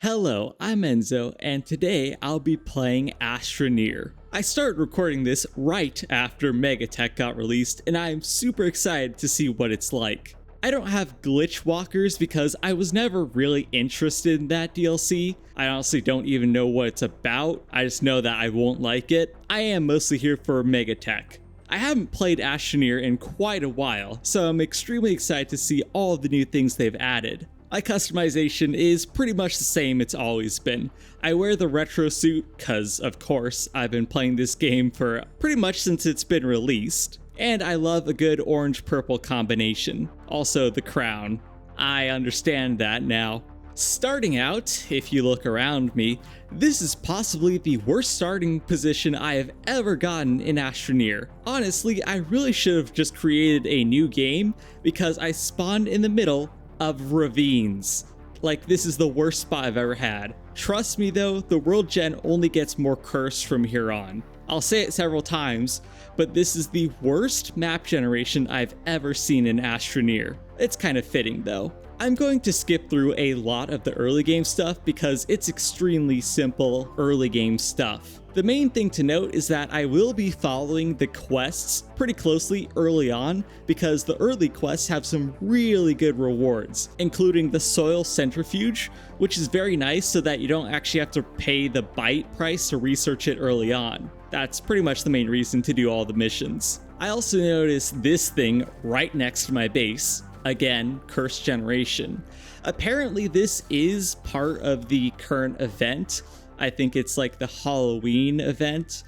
Hello, I'm Enzo, and today I'll be playing Astroneer. I started recording this right after Megatech got released, and I'm super excited to see what it's like. I don't have Glitchwalkers because I was never really interested in that DLC. I honestly don't even know what it's about, I just know that I won't like it. I am mostly here for Megatech. I haven't played Astroneer in quite a while, so I'm extremely excited to see all of the new things they've added. My customization is pretty much the same it's always been. I wear the retro suit cause, of course, I've been playing this game for pretty much since it's been released. And I love a good orange-purple combination. Also the crown. I understand that now. Starting out, if you look around me, this is possibly the worst starting position I have ever gotten in Astroneer. Honestly, I really should have just created a new game because I spawned in the middle of ravines. Like, this is the worst spot I've ever had. Trust me though, the world gen only gets more cursed from here on. I'll say it several times, but this is the worst map generation I've ever seen in Astroneer. It's kind of fitting though. I'm going to skip through a lot of the early game stuff because it's extremely simple early game stuff. The main thing to note is that I will be following the quests pretty closely early on because the early quests have some really good rewards, including the soil centrifuge, which is very nice so that you don't actually have to pay the byte price to research it early on. That's pretty much the main reason to do all the missions. I also noticed this thing right next to my base. Again, Cursed Generation. Apparently this is part of the current event. I think it's like the Halloween event.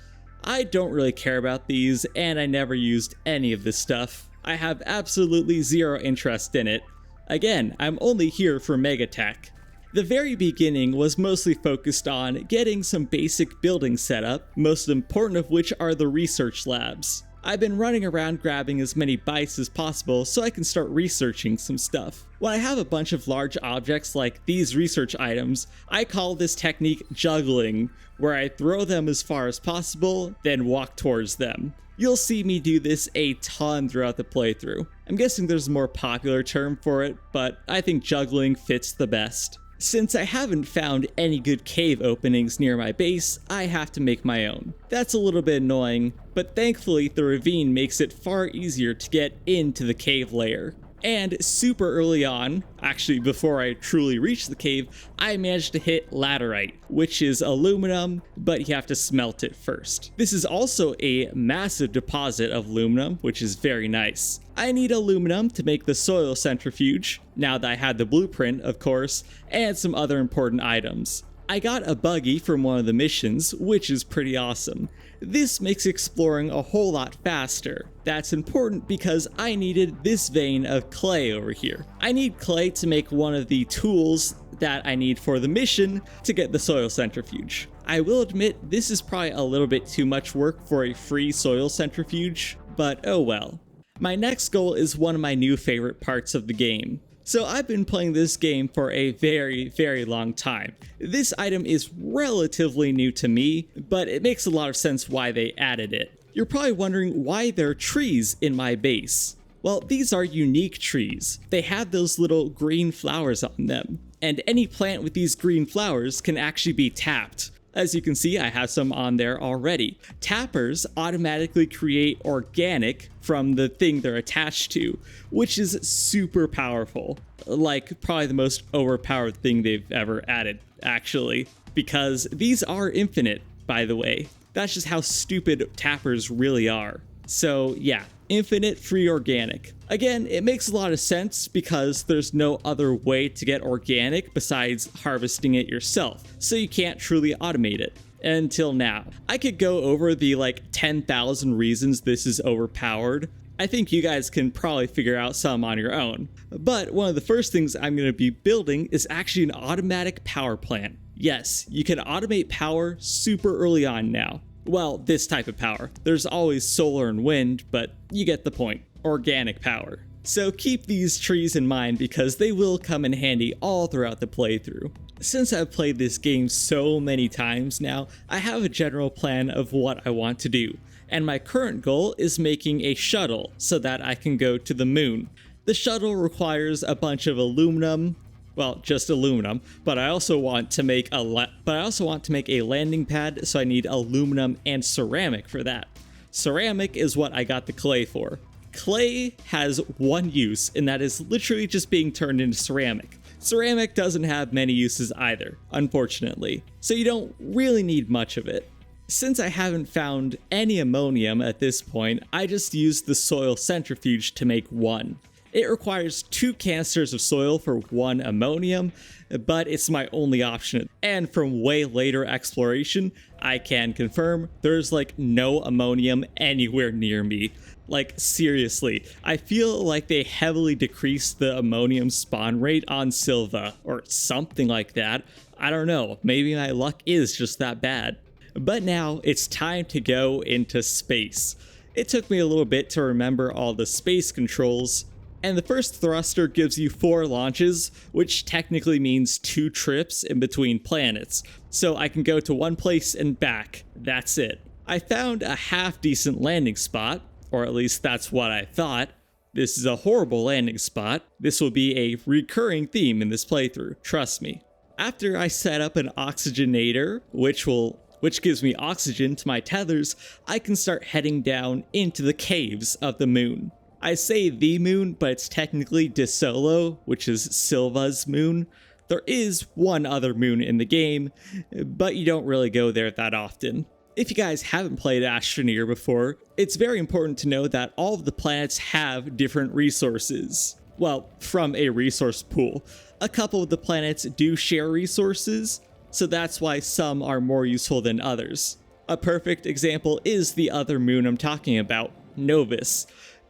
I don't really care about these, and I never used any of this stuff. I have absolutely zero interest in it. Again, I'm only here for Megatech. The very beginning was mostly focused on getting some basic buildings set up, most important of which are the research labs. I've been running around grabbing as many bytes as possible so I can start researching some stuff. When I have a bunch of large objects like these research items, I call this technique juggling, where I throw them as far as possible, then walk towards them. You'll see me do this a ton throughout the playthrough. I'm guessing there's a more popular term for it, but I think juggling fits the best. Since I haven't found any good cave openings near my base, I have to make my own. That's a little bit annoying, but thankfully the ravine makes it far easier to get into the cave layer. And super early on, actually before I truly reached the cave, I managed to hit laterite, which is aluminum, but you have to smelt it first. This is also a massive deposit of aluminum, which is very nice. I need aluminum to make the soil centrifuge, now that I had the blueprint, of course, and some other important items. I got a buggy from one of the missions, which is pretty awesome. This makes exploring a whole lot faster. That's important because I needed this vein of clay over here. I need clay to make one of the tools that I need for the mission to get the soil centrifuge. I will admit this is probably a little bit too much work for a free soil centrifuge, but oh well. My next goal is one of my new favorite parts of the game. So I've been playing this game for a very long time. This item is relatively new to me, but it makes a lot of sense why they added it. You're probably wondering why there are trees in my base. Well, these are unique trees. They have those little green flowers on them, and any plant with these green flowers can actually be tapped. As you can see, I have some on there already. Tappers automatically create organic from the thing they're attached to, which is super powerful. Like, probably the most overpowered thing they've ever added, actually. Because these are infinite, by the way. That's just how stupid tappers really are. So yeah, infinite free organic. Again, it makes a lot of sense because there's no other way to get organic besides harvesting it yourself, so you can't truly automate it. Until now. I could go over the 10,000 reasons this is overpowered. I think you guys can probably figure out some on your own. But one of the first things I'm going to be building is actually an automatic power plant. Yes, you can automate power super early on now. Well, this type of power. There's always solar and wind, but you get the point. Organic power. So keep these trees in mind because they will come in handy all throughout the playthrough. Since I've played this game so many times now, I have a general plan of what I want to do. And my current goal is making a shuttle so that I can go to the moon. The shuttle requires a bunch of aluminum, well, just aluminum, but I also want to make a landing pad, so I need aluminum and ceramic for that. Ceramic is what I got the clay for. Clay has one use, and that is literally just being turned into ceramic. Ceramic doesn't have many uses either, unfortunately, so you don't really need much of it. Since I haven't found any ammonium at this point, I just used the soil centrifuge to make one. It requires 2 canisters of soil for 1 ammonium, but it's my only option. And from way later exploration, I can confirm there's like no ammonium anywhere near me. Like seriously, I feel like they heavily decreased the ammonium spawn rate on Silva, or something like that. I don't know, maybe my luck is just that bad. But now it's time to go into space. It took me a little bit to remember all the space controls, and the first thruster gives you 4 launches, which technically means 2 trips in between planets. So I can go to one place and back, that's it. I found a half decent landing spot, or at least that's what I thought. This is a horrible landing spot. This will be a recurring theme in this playthrough, trust me. After I set up an oxygenator, which gives me oxygen to my tethers, I can start heading down into the caves of the moon. I say the moon, but it's technically De Solo, which is Silva's moon. There is one other moon in the game, but you don't really go there that often. If you guys haven't played Astroneer before, it's very important to know that all of the planets have different resources. Well, from a resource pool. A couple of the planets do share resources, so that's why some are more useful than others. A perfect example is the other moon I'm talking about, Novus.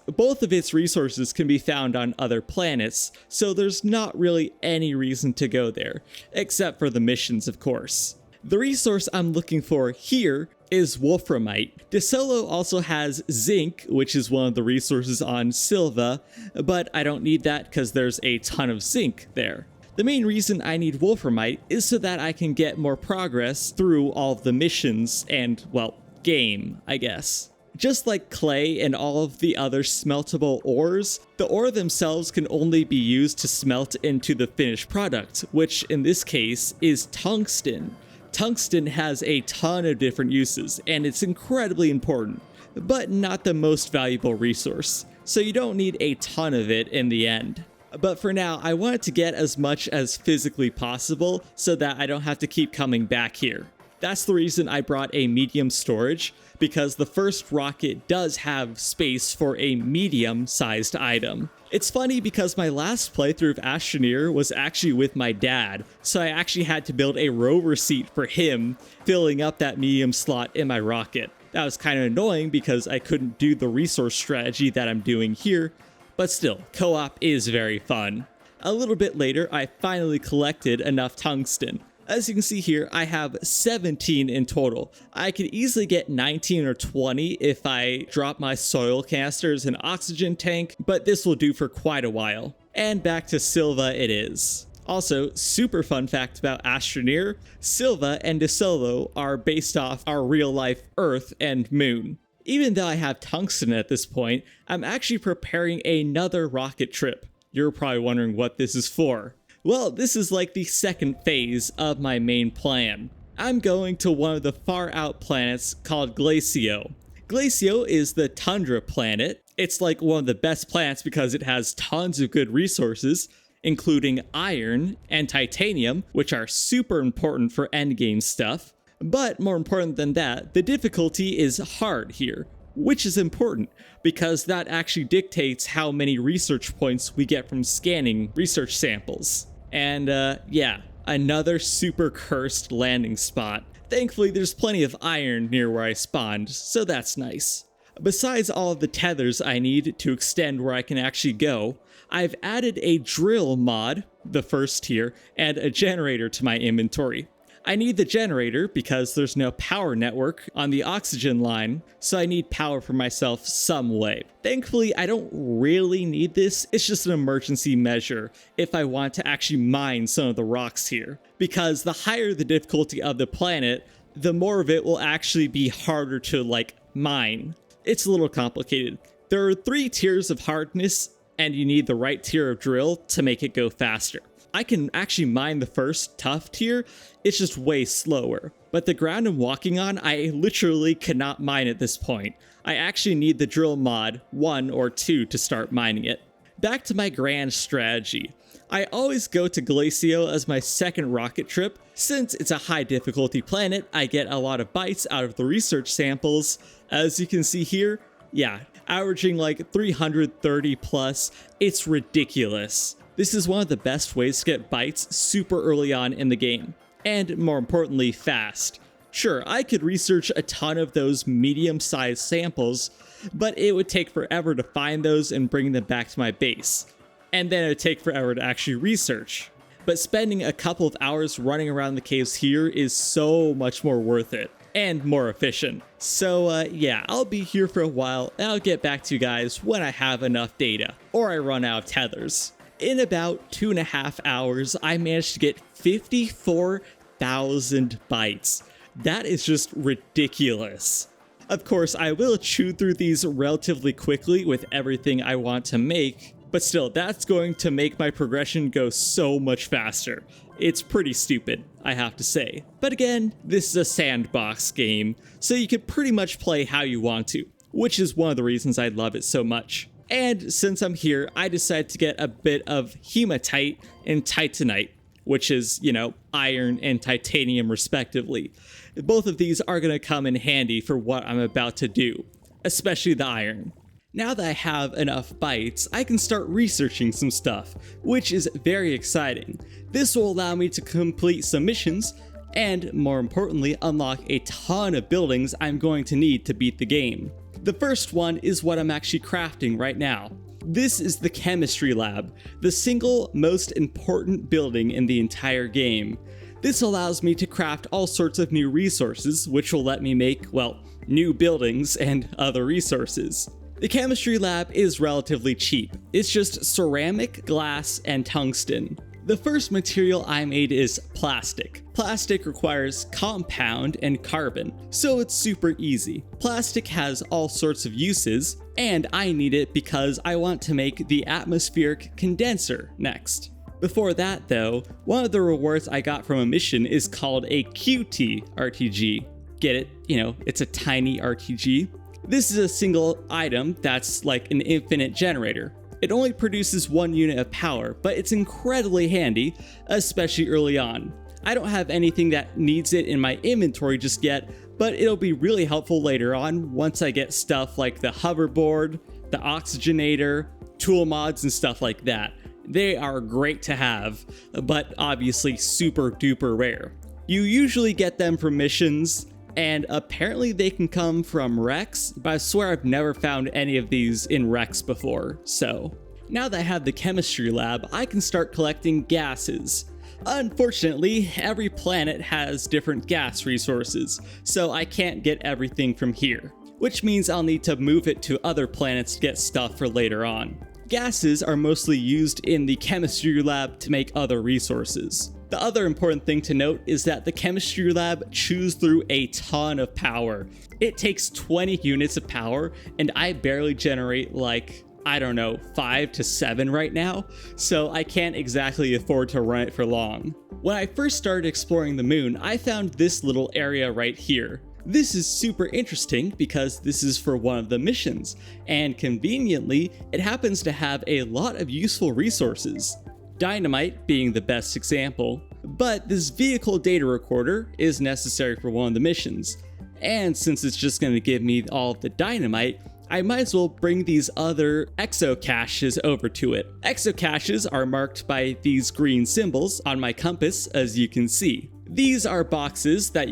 Both of its resources can be found on other planets, so there's not really any reason to go there, except for the missions, of course. The resource I'm looking for here is wolframite. De Solo also has zinc, which is one of the resources on Silva, but I don't need that because there's a ton of zinc there. The main reason I need wolframite is so that I can get more progress through all of the missions and, well, game, I guess. Just like clay and all of the other smeltable ores, the ore themselves can only be used to smelt into the finished product, which in this case is tungsten. Tungsten has a ton of different uses, and it's incredibly important, but not the most valuable resource, so you don't need a ton of it in the end. But for now, I wanted to get as much as physically possible so that I don't have to keep coming back here. That's the reason I brought a medium storage, because the first rocket does have space for a medium-sized item. It's funny because my last playthrough of Astroneer was actually with my dad, so I actually had to build a rover seat for him, filling up that medium slot in my rocket. That was kind of annoying because I couldn't do the resource strategy that I'm doing here, but still, co-op is very fun. A little bit later, I finally collected enough tungsten. As you can see here, I have 17 in total. I could easily get 19 or 20 if I drop my soil canisters and oxygen tank, but this will do for quite a while. And back to Silva it is. Also, super fun fact about Astroneer, Silva and De Solo are based off our real-life Earth and Moon. Even though I have tungsten at this point, I'm actually preparing another rocket trip. You're probably wondering what this is for. Well, this is like the second phase of my main plan. I'm going to one of the far out planets called Glacio. Glacio is the tundra planet. It's like one of the best planets because it has tons of good resources, including iron and titanium, which are super important for endgame stuff. But more important than that, the difficulty is hard here, which is important because that actually dictates how many research points we get from scanning research samples. And yeah, another super cursed landing spot. Thankfully, there's plenty of iron near where I spawned, so that's nice. Besides all of the tethers I need to extend where I can actually go, I've added a drill mod, the first tier, and a generator to my inventory. I need the generator because there's no power network on the oxygen line, so I need power for myself some way. Thankfully, I don't really need this, it's just an emergency measure if I want to actually mine some of the rocks here. Because the higher the difficulty of the planet, the more of it will actually be harder to, mine. It's a little complicated. There are 3 tiers of hardness, and you need the right tier of drill to make it go faster. I can actually mine the first tuft here, it's just way slower. But the ground I'm walking on, I literally cannot mine at this point. I actually need the drill mod 1 or 2 to start mining it. Back to my grand strategy. I always go to Glacio as my second rocket trip. Since it's a high difficulty planet, I get a lot of bites out of the research samples. As you can see here, yeah, averaging like 330 plus, it's ridiculous. This is one of the best ways to get bites super early on in the game, and more importantly, fast. Sure, I could research a ton of those medium-sized samples, but it would take forever to find those and bring them back to my base. And then it would take forever to actually research. But spending a couple of hours running around the caves here is so much more worth it, and more efficient. So yeah, I'll be here for a while, and I'll get back to you guys when I have enough data, or I run out of tethers. In about 2.5 hours, I managed to get 54,000 bytes. That is just ridiculous. Of course, I will chew through these relatively quickly with everything I want to make, but still, that's going to make my progression go so much faster. It's pretty stupid, I have to say. But again, this is a sandbox game, so you can pretty much play how you want to, which is one of the reasons I love it so much. And since I'm here, I decided to get a bit of hematite and titanite, which is, you know, iron and titanium respectively. Both of these are going to come in handy for what I'm about to do, especially the iron. Now that I have enough bytes, I can start researching some stuff, which is very exciting. This will allow me to complete some missions, and more importantly, unlock a ton of buildings I'm going to need to beat the game. The first one is what I'm actually crafting right now. This is the chemistry lab, the single most important building in the entire game. This allows me to craft all sorts of new resources, which will let me make, well, new buildings and other resources. The chemistry lab is relatively cheap. It's just ceramic, glass, and tungsten. The first material I made is plastic. Plastic requires compound and carbon, so it's super easy. Plastic has all sorts of uses, and I need it because I want to make the atmospheric condenser next. Before that though, one of the rewards I got from a mission is called a QT RTG. Get it? You know, it's a tiny RTG. This is a single item that's like an infinite generator. It only produces 1 unit of power, but it's incredibly handy, especially early on. I don't have anything that needs it in my inventory just yet, but it'll be really helpful later on once I get stuff like the hoverboard, the oxygenator, tool mods, and stuff like that. They are great to have, but obviously super duper rare. You usually get them from missions, and apparently they can come from wrecks, but I swear I've never found any of these in wrecks before, so. Now that I have the chemistry lab, I can start collecting gases. Unfortunately, every planet has different gas resources, so I can't get everything from here, which means I'll need to move it to other planets to get stuff for later on. Gases are mostly used in the chemistry lab to make other resources. The other important thing to note is that the chemistry lab chews through a ton of power. It takes 20 units of power, and I barely generate like, I don't know, 5 to 7 right now, so I can't exactly afford to run it for long. When I first started exploring the moon, I found this little area right here. This is super interesting because this is for one of the missions, and conveniently, it happens to have a lot of useful resources. Dynamite being the best example, but this vehicle data recorder is necessary for one of the missions, and since it's just going to give me all of the dynamite, I might as well bring these other exocaches over to it. Exocaches are marked by these green symbols on my compass, as you can see. These are boxes that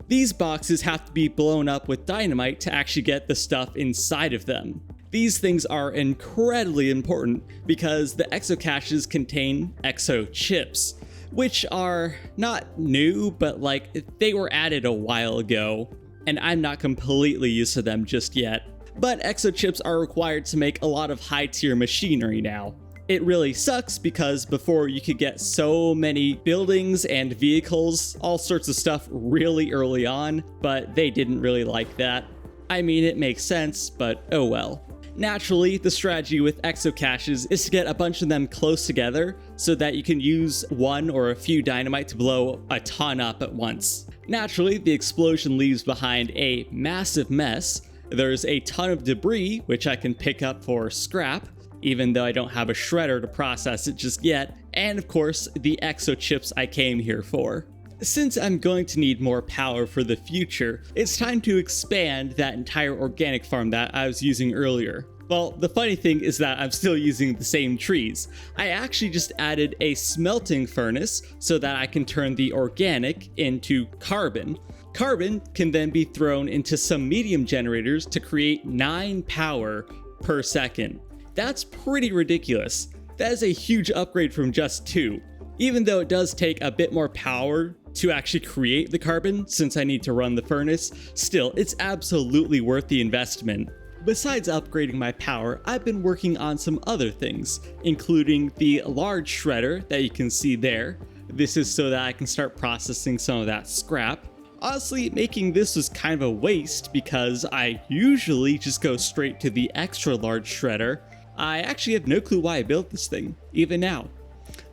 These boxes have to be blown up with dynamite to actually get the stuff inside of them. These things are incredibly important because the exocaches contain exo chips, which are not new, but like they were added a while ago, and I'm not completely used to them just yet. But exo chips are required to make a lot of high-tier machinery now. It really sucks because before you could get so many buildings and vehicles, all sorts of stuff really early on, but they didn't really like that. I mean, it makes sense, but oh well. Naturally, the strategy with exocaches is to get a bunch of them close together so that you can use one or a few dynamite to blow a ton up at once. Naturally, the explosion leaves behind a massive mess. There's a ton of debris, which I can pick up for scrap, even though I don't have a shredder to process it just yet, and of course, the exo chips I came here for. Since I'm going to need more power for the future, it's time to expand that entire organic farm that I was using earlier. Well, the funny thing is that I'm still using the same trees. I actually just added a smelting furnace so that I can turn the organic into carbon. Carbon can then be thrown into some medium generators to create 9 power per second. That's pretty ridiculous. That is a huge upgrade from just 2. Even though it does take a bit more power to actually create the carbon since I need to run the furnace, still, it's absolutely worth the investment. Besides upgrading my power, I've been working on some other things, including the large shredder that you can see there. This is so that I can start processing some of that scrap. Honestly, making this was kind of a waste because I usually just go straight to the extra large shredder. I actually have no clue why I built this thing, even now.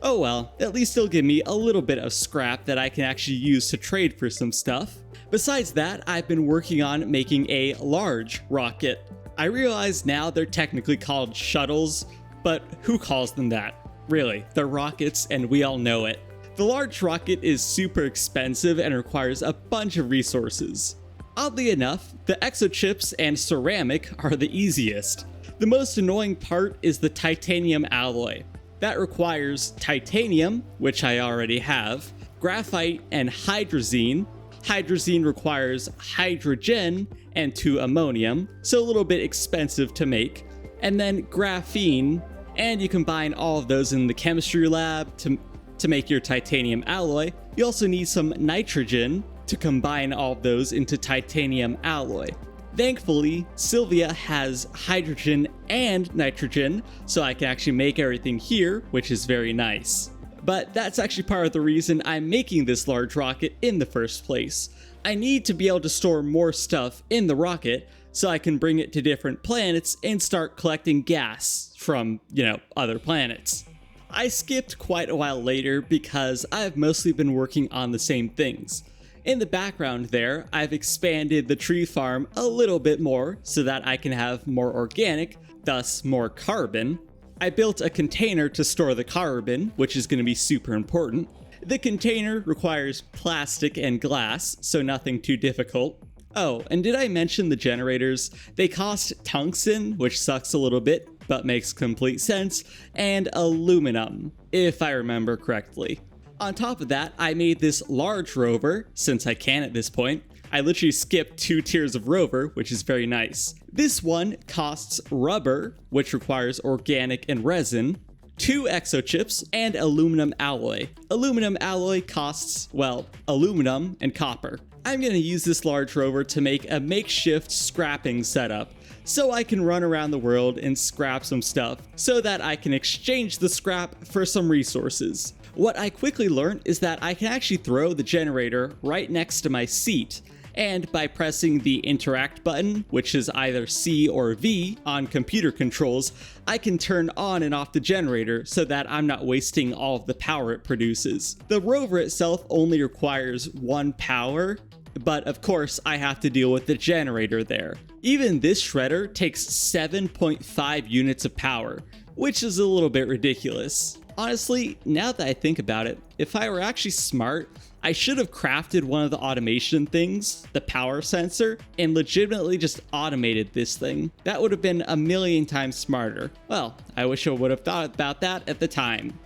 Oh well, at least it'll give me a little bit of scrap that I can actually use to trade for some stuff. Besides that, I've been working on making a large rocket. I realize now they're technically called shuttles, but who calls them that? Really, they're rockets and we all know it. The large rocket is super expensive and requires a bunch of resources. Oddly enough, the exochips and ceramic are the easiest. The most annoying part is the titanium alloy. That requires titanium, which I already have, graphite, and hydrazine. Hydrazine requires hydrogen and 2 ammonium, so a little bit expensive to make. And then graphene, and you combine all of those in the chemistry lab to make your titanium alloy. You also need some nitrogen to combine all of those into titanium alloy. Thankfully, Sylvia has hydrogen and nitrogen, so I can actually make everything here, which is very nice. But that's actually part of the reason I'm making this large rocket in the first place. I need to be able to store more stuff in the rocket so I can bring it to different planets and start collecting gas from, other planets. I skipped quite a while later because I've mostly been working on the same things. In the background there, I've expanded the tree farm a little bit more so that I can have more organic, thus more carbon. I built a container to store the carbon, which is going to be super important. The container requires plastic and glass, so nothing too difficult. Oh, and did I mention the generators? They cost tungsten, which sucks a little bit, but makes complete sense, and aluminum, if I remember correctly. On top of that, I made this large rover, since I can at this point. I literally skipped 2 tiers of rover, which is very nice. This one costs rubber, which requires organic and resin, 2 exochips, and aluminum alloy. Aluminum alloy costs, well, aluminum and copper. I'm going to use this large rover to make a makeshift scrapping setup, so I can run around the world and scrap some stuff, so that I can exchange the scrap for some resources. What I quickly learned is that I can actually throw the generator right next to my seat, and by pressing the interact button, which is either C or V on computer controls, I can turn on and off the generator so that I'm not wasting all of the power it produces. The rover itself only requires 1 power, but of course I have to deal with the generator there. Even this shredder takes 7.5 units of power, which is a little bit ridiculous. Honestly, now that I think about it, if I were actually smart, I should have crafted one of the automation things, the power sensor, and legitimately just automated this thing. That would have been a million times smarter. Well, I wish I would have thought about that at the time.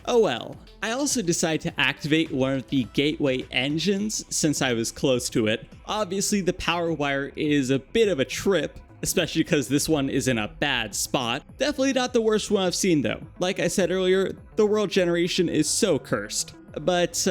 Oh well. I also decided to activate one of the gateway engines since I was close to it. Obviously, the power wire is a bit of a trip, especially because this one is in a bad spot. Definitely not the worst one I've seen though. Like I said earlier, the world generation is so cursed. But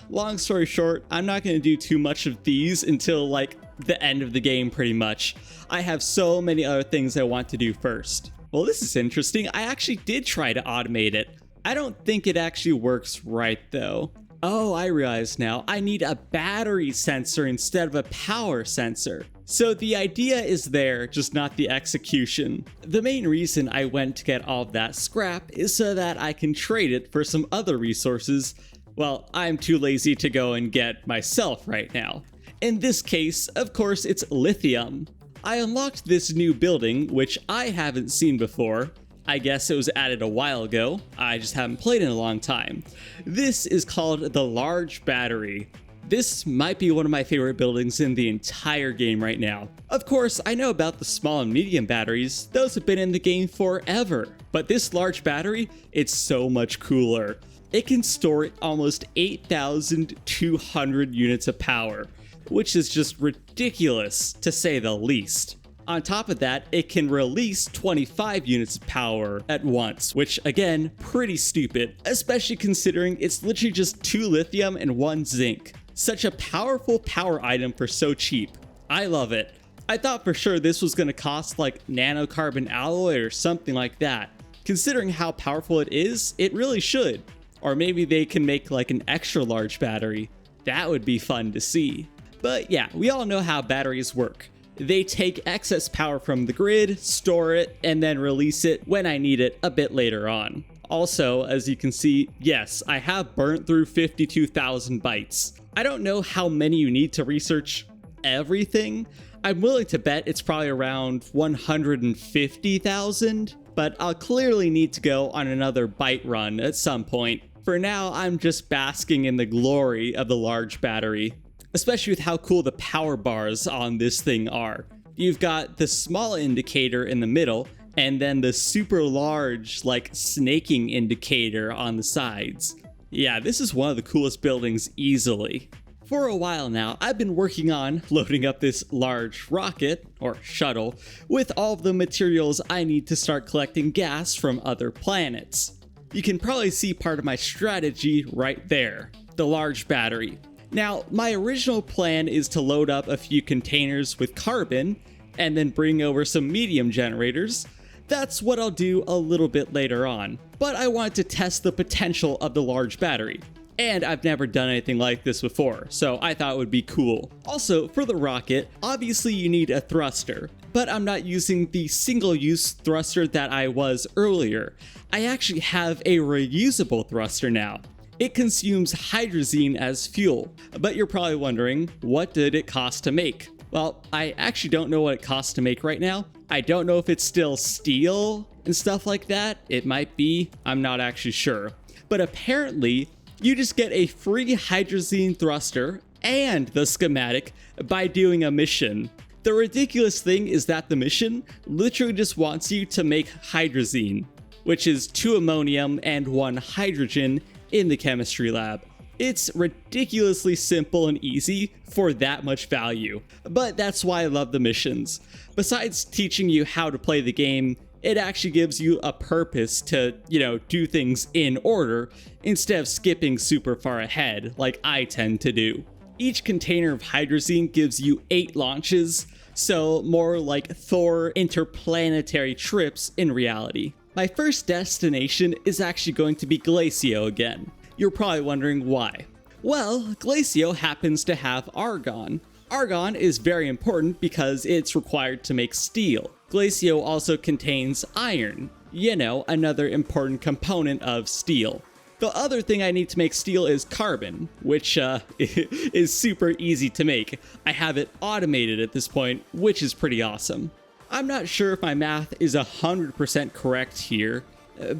long story short, I'm not going to do too much of these until like the end of the game pretty much. I have so many other things I want to do first. Well, this is interesting. I actually did try to automate it. I don't think it actually works right though. Oh, I realize now. I need a battery sensor instead of a power sensor. So the idea is there, just not the execution. The main reason I went to get all of that scrap is so that I can trade it for some other resources. Well, I'm too lazy to go and get myself right now. In this case, of course, it's lithium. I unlocked this new building, which I haven't seen before. I guess it was added a while ago. I just haven't played in a long time. This is called the Large Battery. This might be one of my favorite buildings in the entire game right now. Of course, I know about the small and medium batteries. Those have been in the game forever. But this large battery, it's so much cooler. It can store almost 8,200 units of power, which is just ridiculous to say the least. On top of that, it can release 25 units of power at once, which again, pretty stupid, especially considering it's literally just 2 lithium and 1 zinc. Such a powerful power item for so cheap. I love it. I thought for sure this was going to cost like nanocarbon alloy or something like that. Considering how powerful it is, it really should. Or maybe they can make like an extra large battery. That would be fun to see. But yeah, we all know how batteries work. They take excess power from the grid, store it, and then release it when I need it a bit later on. Also, as you can see, yes, I have burnt through 52,000 bytes. I don't know how many you need to research everything. I'm willing to bet it's probably around 150,000, but I'll clearly need to go on another byte run at some point. For now, I'm just basking in the glory of the large battery. Especially with how cool the power bars on this thing are. You've got the small indicator in the middle, and then the super large, like, snaking indicator on the sides. Yeah, this is one of the coolest buildings easily. For a while now, I've been working on loading up this large rocket, or shuttle, with all of the materials I need to start collecting gas from other planets. You can probably see part of my strategy right there, the large battery. Now, my original plan is to load up a few containers with carbon and then bring over some medium generators. That's what I'll do a little bit later on, but I wanted to test the potential of the large battery. And I've never done anything like this before, so I thought it would be cool. Also, for the rocket, obviously you need a thruster, but I'm not using the single-use thruster that I was earlier. I actually have a reusable thruster now. It consumes hydrazine as fuel, but you're probably wondering, what did it cost to make? Well, I actually don't know what it costs to make right now. I don't know if it's still steel and stuff like that. It might be, I'm not actually sure. But apparently, you just get a free hydrazine thruster and the schematic by doing a mission. The ridiculous thing is that the mission literally just wants you to make hydrazine, which is 2 ammonium and 1 hydrogen in the chemistry lab. It's ridiculously simple and easy for that much value, but that's why I love the missions. Besides teaching you how to play the game, it actually gives you a purpose to, do things in order instead of skipping super far ahead like I tend to do. Each container of hydrazine gives you 8 launches, so more like Thor interplanetary trips in reality. My first destination is actually going to be Glacio again. You're probably wondering why. Well, Glacio happens to have argon. Argon is very important because it's required to make steel. Glacio also contains iron, another important component of steel. The other thing I need to make steel is carbon, which is super easy to make. I have it automated at this point, which is pretty awesome. I'm not sure if my math is 100% correct here,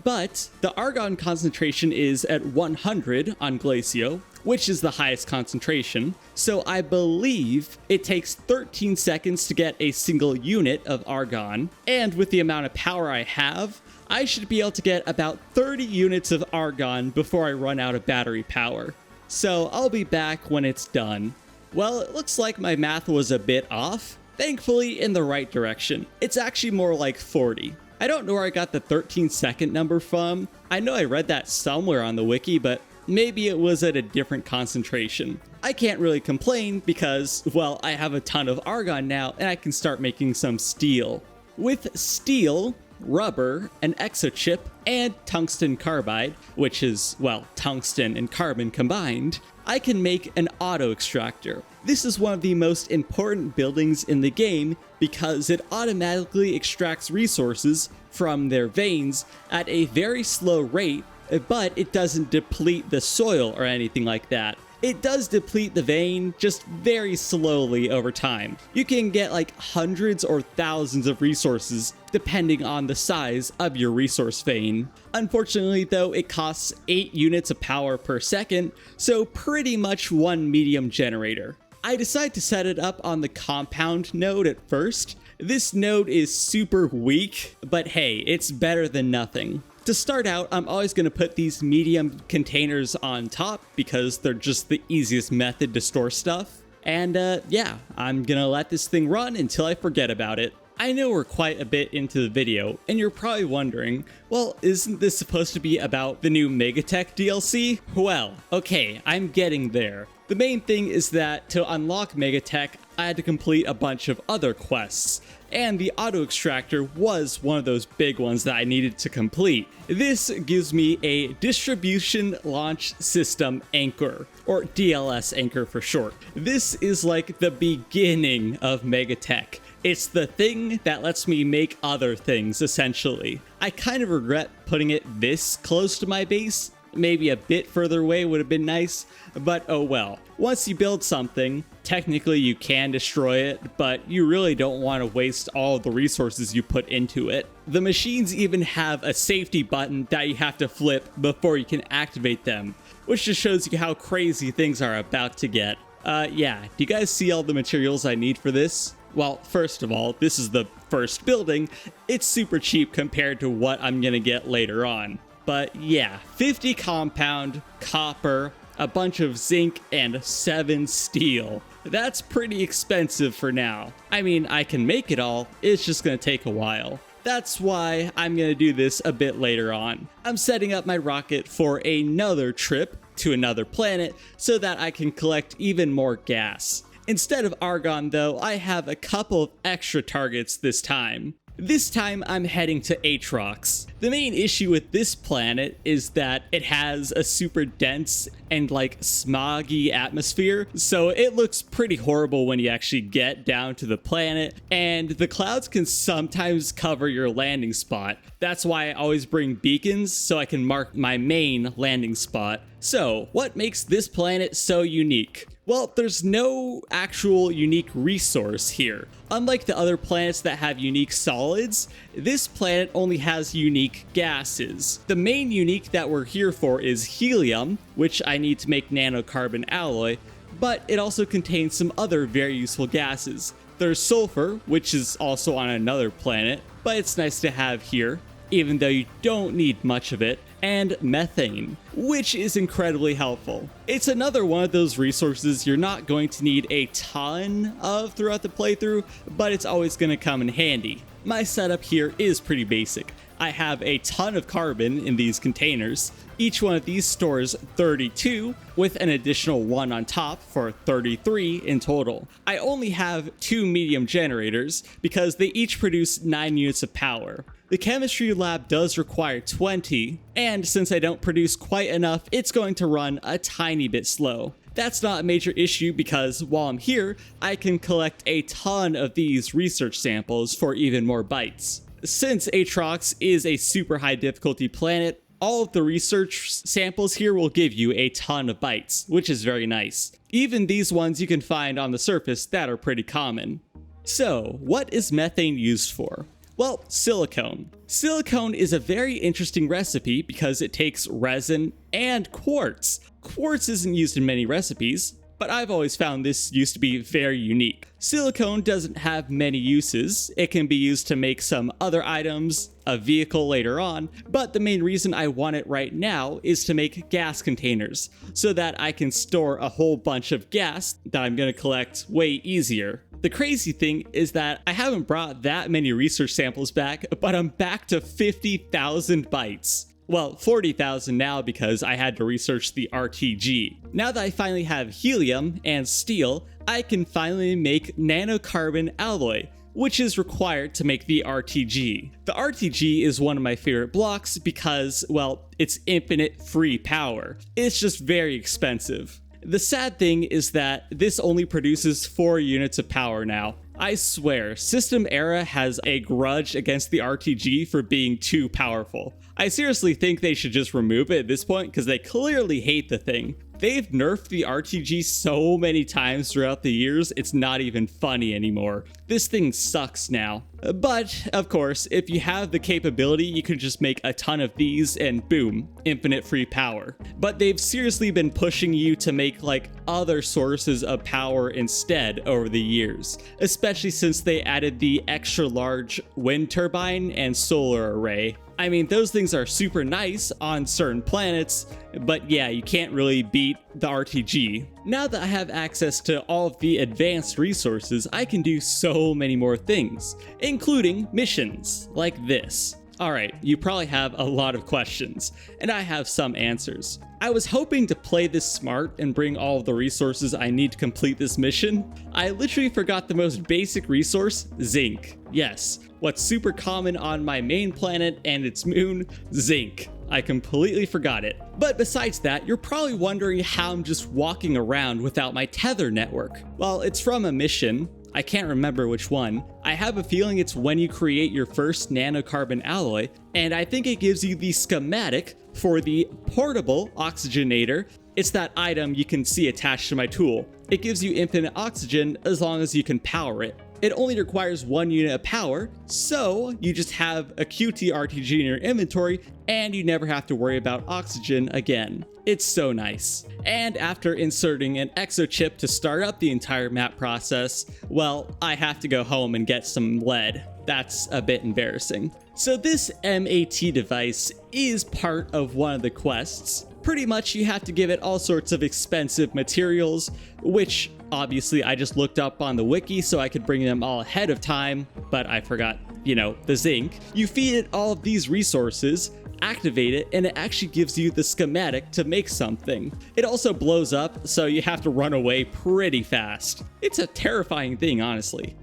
but the argon concentration is at 100 on Glacio, which is the highest concentration, so I believe it takes 13 seconds to get a single unit of argon, and with the amount of power I have, I should be able to get about 30 units of argon before I run out of battery power. So I'll be back when it's done. Well, it looks like my math was a bit off. Thankfully, in the right direction. It's actually more like 40. I don't know where I got the 13-second number from. I know I read that somewhere on the wiki, but maybe it was at a different concentration. I can't really complain because, well, I have a ton of argon now and I can start making some steel. With steel, rubber, an exochip, and tungsten carbide, which is, well, tungsten and carbon combined, I can make an auto extractor. This is one of the most important buildings in the game because it automatically extracts resources from their veins at a very slow rate, but it doesn't deplete the soil or anything like that. It does deplete the vein, just very slowly over time. You can get like hundreds or thousands of resources depending on the size of your resource vein. Unfortunately though, it costs 8 units of power per second, so pretty much one medium generator. I decided to set it up on the compound node at first. This node is super weak, but hey, it's better than nothing. To start out, I'm always going to put these medium containers on top because they're just the easiest method to store stuff. And yeah, I'm going to let this thing run until I forget about it. I know we're quite a bit into the video, and you're probably wondering, well, isn't this supposed to be about the new Megatech DLC? Well, okay, I'm getting there. The main thing is that to unlock Megatech, I had to complete a bunch of other quests, and the auto extractor was one of those big ones that I needed to complete. This gives me a distribution launch system anchor, or DLS anchor for short. This is like the beginning of Megatech. It's the thing that lets me make other things, essentially. I kind of regret putting it this close to my base. Maybe a bit further away would have been nice, but oh well. Once you build something, technically you can destroy it, but you really don't want to waste all the resources you put into it. The machines even have a safety button that you have to flip before you can activate them, which just shows you how crazy things are about to get. Yeah, do you guys see all the materials I need for this? Well, first of all, this is the first building. It's super cheap compared to what I'm gonna get later on. But yeah, 50 compound, copper, a bunch of zinc, and 7 steel. That's pretty expensive for now. I mean, I can make it all, it's just gonna take a while. That's why I'm gonna do this a bit later on. I'm setting up my rocket for another trip to another planet so that I can collect even more gas. Instead of argon though, I have a couple of extra targets this time. This time I'm heading to Atrox. The main issue with this planet is that it has a super dense and like smoggy atmosphere, so it looks pretty horrible when you actually get down to the planet, and the clouds can sometimes cover your landing spot. That's why I always bring beacons so I can mark my main landing spot. So, what makes this planet so unique? Well, there's no actual unique resource here. Unlike the other planets that have unique solids, this planet only has unique gases. The main unique that we're here for is helium, which I need to make nanocarbon alloy, but it also contains some other very useful gases. There's sulfur, which is also on another planet, but it's nice to have here, even though you don't need much of it, and methane, which is incredibly helpful. It's another one of those resources you're not going to need a ton of throughout the playthrough, but it's always going to come in handy. My setup here is pretty basic. I have a ton of carbon in these containers. Each one of these stores 32, with an additional one on top for 33 in total. I only have 2 medium generators because they each produce 9 units of power. The chemistry lab does require 20, and since I don't produce quite enough, it's going to run a tiny bit slow. That's not a major issue because while I'm here, I can collect a ton of these research samples for even more bytes. Since Atrox is a super high difficulty planet, all of the research samples here will give you a ton of bytes, which is very nice. Even these ones you can find on the surface that are pretty common. So, what is methane used for? Well, silicone. Silicone is a very interesting recipe because it takes resin and quartz. Quartz isn't used in many recipes, but I've always found this used to be very unique. Silicone doesn't have many uses. It can be used to make some other items, a vehicle later on, but the main reason I want it right now is to make gas containers, so that I can store a whole bunch of gas that I'm going to collect way easier. The crazy thing is that I haven't brought that many research samples back, but I'm back to 50,000 bytes. Well, 40,000 now because I had to research the RTG. Now that I finally have helium and steel, I can finally make nanocarbon alloy, which is required to make the RTG. The RTG is one of my favorite blocks because, well, it's infinite free power. It's just very expensive. The sad thing is that this only produces 4 units of power now. I swear, System Era has a grudge against the RTG for being too powerful. I seriously think they should just remove it at this point because they clearly hate the thing. They've nerfed the RTG so many times throughout the years, it's not even funny anymore. This thing sucks now. But, of course, if you have the capability, you can just make a ton of these and boom, infinite free power. But they've seriously been pushing you to make like other sources of power instead over the years, especially since they added the extra large wind turbine and solar array. I mean, those things are super nice on certain planets, but yeah, you can't really beat the RTG. Now that I have access to all of the advanced resources, I can do so many more things, including missions like this. Alright, you probably have a lot of questions, and I have some answers. I was hoping to play this smart and bring all of the resources I need to complete this mission. I literally forgot the most basic resource, zinc. Yes, what's super common on my main planet and its moon, zinc. I completely forgot it. But besides that, you're probably wondering how I'm just walking around without my tether network. Well, it's from a mission. I can't remember which one. I have a feeling it's when you create your first nanocarbon alloy, and I think it gives you the schematic for the portable oxygenator. It's that item you can see attached to my tool. It gives you infinite oxygen as long as you can power it. It only requires 1 unit of power, so you just have a QT RTG in your inventory and you never have to worry about oxygen again. It's so nice. And after inserting an exochip to start up the entire map process, well, I have to go home and get some lead. That's a bit embarrassing. So this MAT device is part of one of the quests. Pretty much you have to give it all sorts of expensive materials, which obviously I just looked up on the wiki so I could bring them all ahead of time, but I forgot, the zinc. You feed it all of these resources, activate it, and it actually gives you the schematic to make something. It also blows up, so you have to run away pretty fast. It's a terrifying thing, honestly.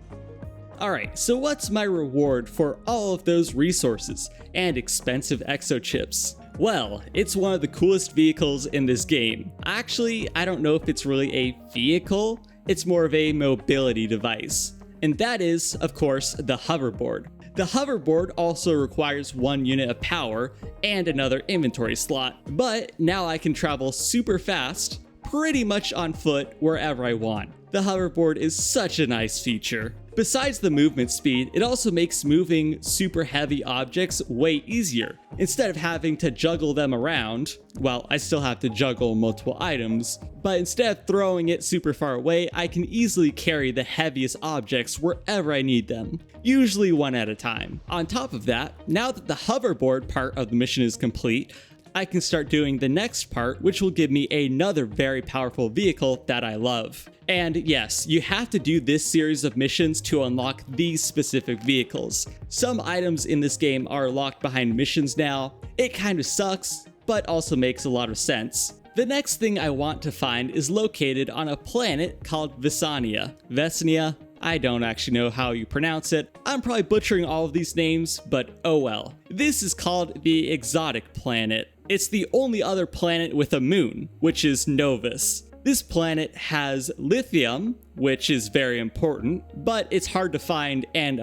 Alright, so what's my reward for all of those resources and expensive exochips? Well, it's one of the coolest vehicles in this game. Actually, I don't know if it's really a vehicle, it's more of a mobility device. And that is, of course, the hoverboard. The hoverboard also requires 1 unit of power and another inventory slot, but now I can travel super fast, pretty much on foot wherever I want. The hoverboard is such a nice feature. Besides the movement speed, it also makes moving super heavy objects way easier. Instead of having to juggle them around, well, I still have to juggle multiple items, but instead of throwing it super far away, I can easily carry the heaviest objects wherever I need them, usually one at a time. On top of that, now that the hoverboard part of the mission is complete, I can start doing the next part, which will give me another very powerful vehicle that I love. And yes, you have to do this series of missions to unlock these specific vehicles. Some items in this game are locked behind missions now. It kind of sucks, but also makes a lot of sense. The next thing I want to find is located on a planet called Vesania. Vesania? I don't actually know how you pronounce it. I'm probably butchering all of these names, but oh well. This is called the Exotic Planet. It's the only other planet with a moon, which is Novus. This planet has lithium, which is very important, but it's hard to find and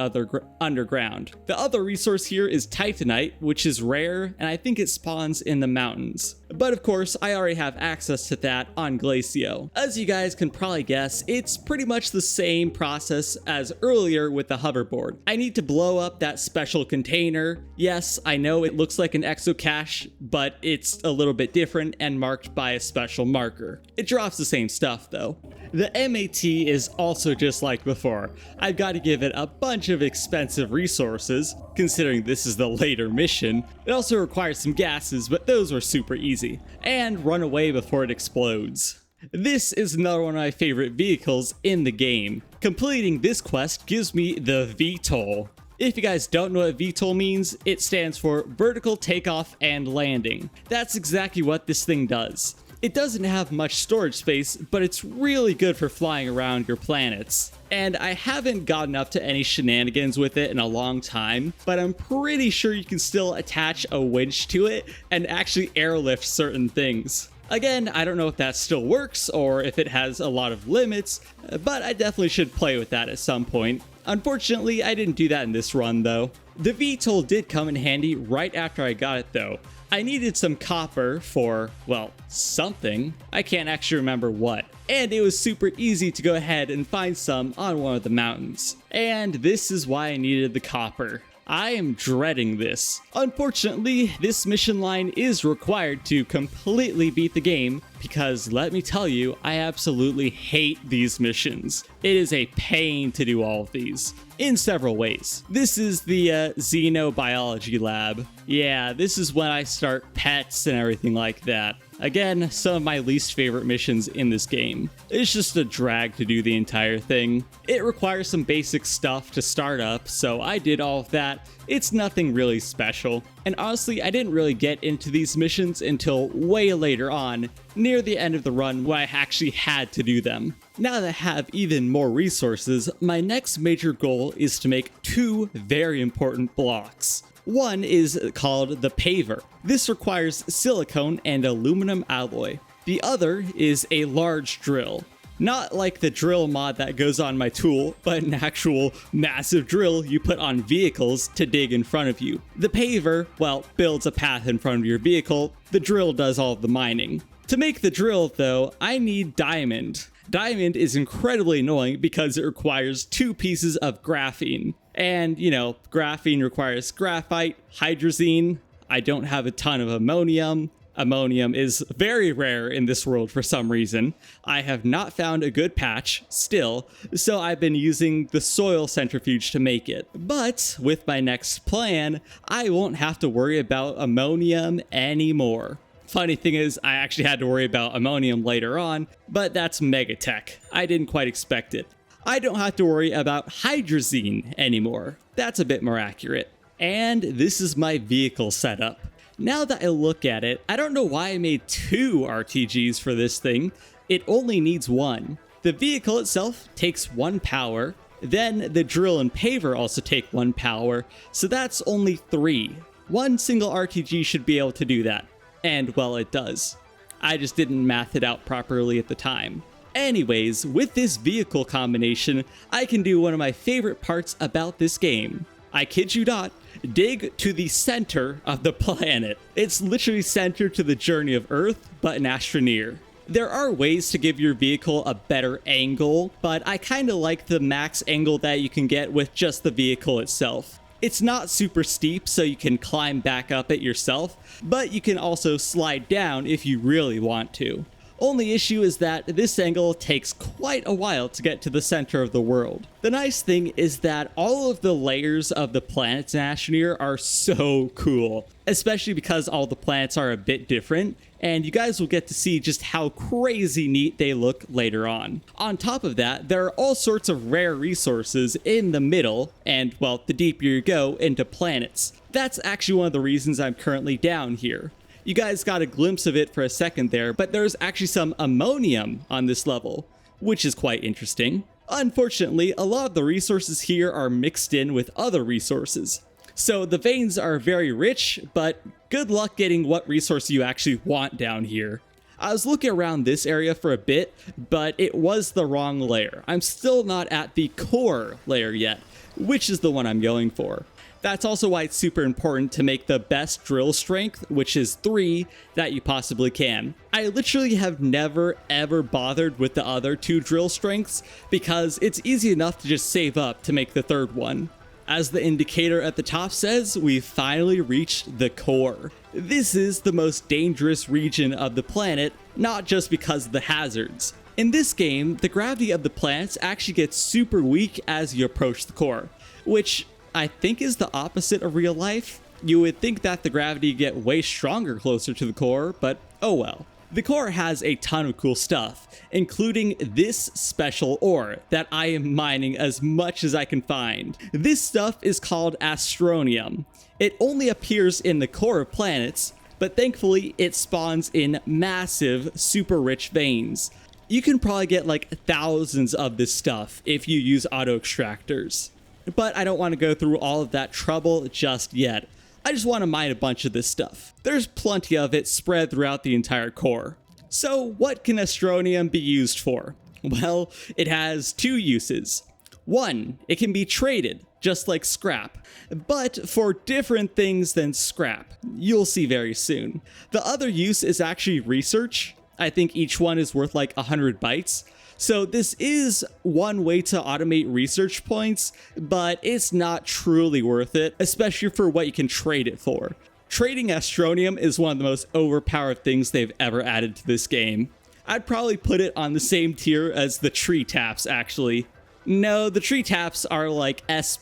underground. The other resource here is titanite, which is rare, and I think it spawns in the mountains. But of course, I already have access to that on Glacio. As you guys can probably guess, it's pretty much the same process as earlier with the hoverboard. I need to blow up that special container. Yes, I know it looks like an exocache, but it's a little bit different and marked by a special marker. It drops the same stuff though. The MAT is also just like before. I've got to give it a bunch of expensive resources, considering this is the later mission. It also requires some gases, but those were super easy. And run away before it explodes. This is another one of my favorite vehicles in the game. Completing this quest gives me the VTOL. If you guys don't know what VTOL means, it stands for Vertical Takeoff and Landing. That's exactly what this thing does. It doesn't have much storage space, but it's really good for flying around your planets. And I haven't gotten up to any shenanigans with it in a long time, but I'm pretty sure you can still attach a winch to it and actually airlift certain things. Again, I don't know if that still works or if it has a lot of limits, but I definitely should play with that at some point. Unfortunately, I didn't do that in this run though. The VTOL did come in handy right after I got it though. I needed some copper for, well, something. I can't actually remember what. And it was super easy to go ahead and find some on one of the mountains. And this is why I needed the copper. I am dreading this. Unfortunately, this mission line is required to completely beat the game because let me tell you, I absolutely hate these missions. It is a pain to do all of these in several ways. This is the xenobiology lab. Yeah, this is when I start pets and everything like that. Again, some of my least favorite missions in this game. It's just a drag to do the entire thing. It requires some basic stuff to start up, so I did all of that. It's nothing really special. And honestly, I didn't really get into these missions until way later on, near the end of the run when I actually had to do them. Now that I have even more resources, my next major goal is to make two very important blocks. One is called the paver. This requires silicone and aluminum alloy. The other is a large drill. Not like the drill mod that goes on my tool, but an actual massive drill you put on vehicles to dig in front of you. The paver, well, builds a path in front of your vehicle. The drill does all of the mining. To make the drill, though, I need diamond. Diamond is incredibly annoying because it requires 2 pieces of graphene. And, you know, graphene requires graphite, hydrazine. I don't have a ton of ammonium. Ammonium is very rare in this world for some reason. I have not found a good patch still, so I've been using the soil centrifuge to make it. But with my next plan, I won't have to worry about ammonium anymore. Funny thing is, I actually had to worry about ammonium later on, but that's Megatech. I didn't quite expect it. I don't have to worry about hydrazine anymore. That's a bit more accurate. And this is my vehicle setup. Now that I look at it, I don't know why I made 2 RTGs for this thing. It only needs 1. The vehicle itself takes 1 power, then the drill and paver also take 1 power, so that's only 3. One single RTG should be able to do that. And well, it does. I just didn't math it out properly at the time. Anyways, with this vehicle combination, I can do one of my favorite parts about this game. I kid you not, dig to the center of the planet. It's literally centered to the journey of Earth, but an Astroneer. There are ways to give your vehicle a better angle, but I kinda like the max angle that you can get with just the vehicle itself. It's not super steep, so you can climb back up it yourself, but you can also slide down if you really want to. Only issue is that this angle takes quite a while to get to the center of the world. The nice thing is that all of the layers of the planets in Astroneer are so cool, especially because all the planets are a bit different, and you guys will get to see just how crazy neat they look later on. On top of that, there are all sorts of rare resources in the middle, and well, the deeper you go into planets. That's actually one of the reasons I'm currently down here. You guys got a glimpse of it for a second there, but there's actually some ammonium on this level, which is quite interesting. Unfortunately, a lot of the resources here are mixed in with other resources. So the veins are very rich, but good luck getting what resource you actually want down here. I was looking around this area for a bit, but it was the wrong layer. I'm still not at the core layer yet, which is the one I'm going for. That's also why it's super important to make the best drill strength, which is 3, that you possibly can. I literally have never ever bothered with the other 2 drill strengths because it's easy enough to just save up to make the 3rd one. As the indicator at the top says, we've finally reached the core. This is the most dangerous region of the planet, not just because of the hazards. In this game, the gravity of the planets actually gets super weak as you approach the core, which I think is the opposite of real life. You would think that the gravity get way stronger closer to the core, but oh well. The core has a ton of cool stuff, including this special ore that I am mining as much as I can find. This stuff is called Astroneer. It only appears in the core of planets, but thankfully it spawns in massive, super rich veins. You can probably get like thousands of this stuff if you use auto extractors. But I don't want to go through all of that trouble just yet. I just want to mine a bunch of this stuff. There's plenty of it spread throughout the entire core. So what can Astronium be used for? Well, it has two uses. One, it can be traded, just like scrap, but for different things than scrap. You'll see very soon. The other use is actually research. I think each one is worth like 100 bytes. So this is one way to automate research points, but it's not truly worth it, especially for what you can trade it for. Trading Astronium is one of the most overpowered things they've ever added to this game. I'd probably put it on the same tier as the tree taps, actually. No, the tree taps are like S+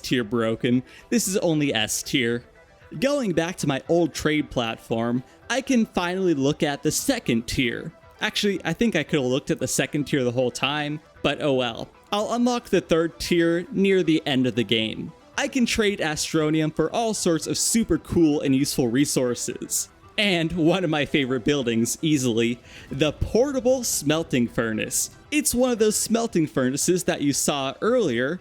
tier broken. This is only S tier. Going back to my old trade platform, I can finally look at the second tier. Actually, I think I could have looked at the second tier the whole time, but oh well. I'll unlock the third tier near the end of the game. I can trade Astronium for all sorts of super cool and useful resources. And one of my favorite buildings, easily, the portable smelting furnace. It's one of those smelting furnaces that you saw earlier,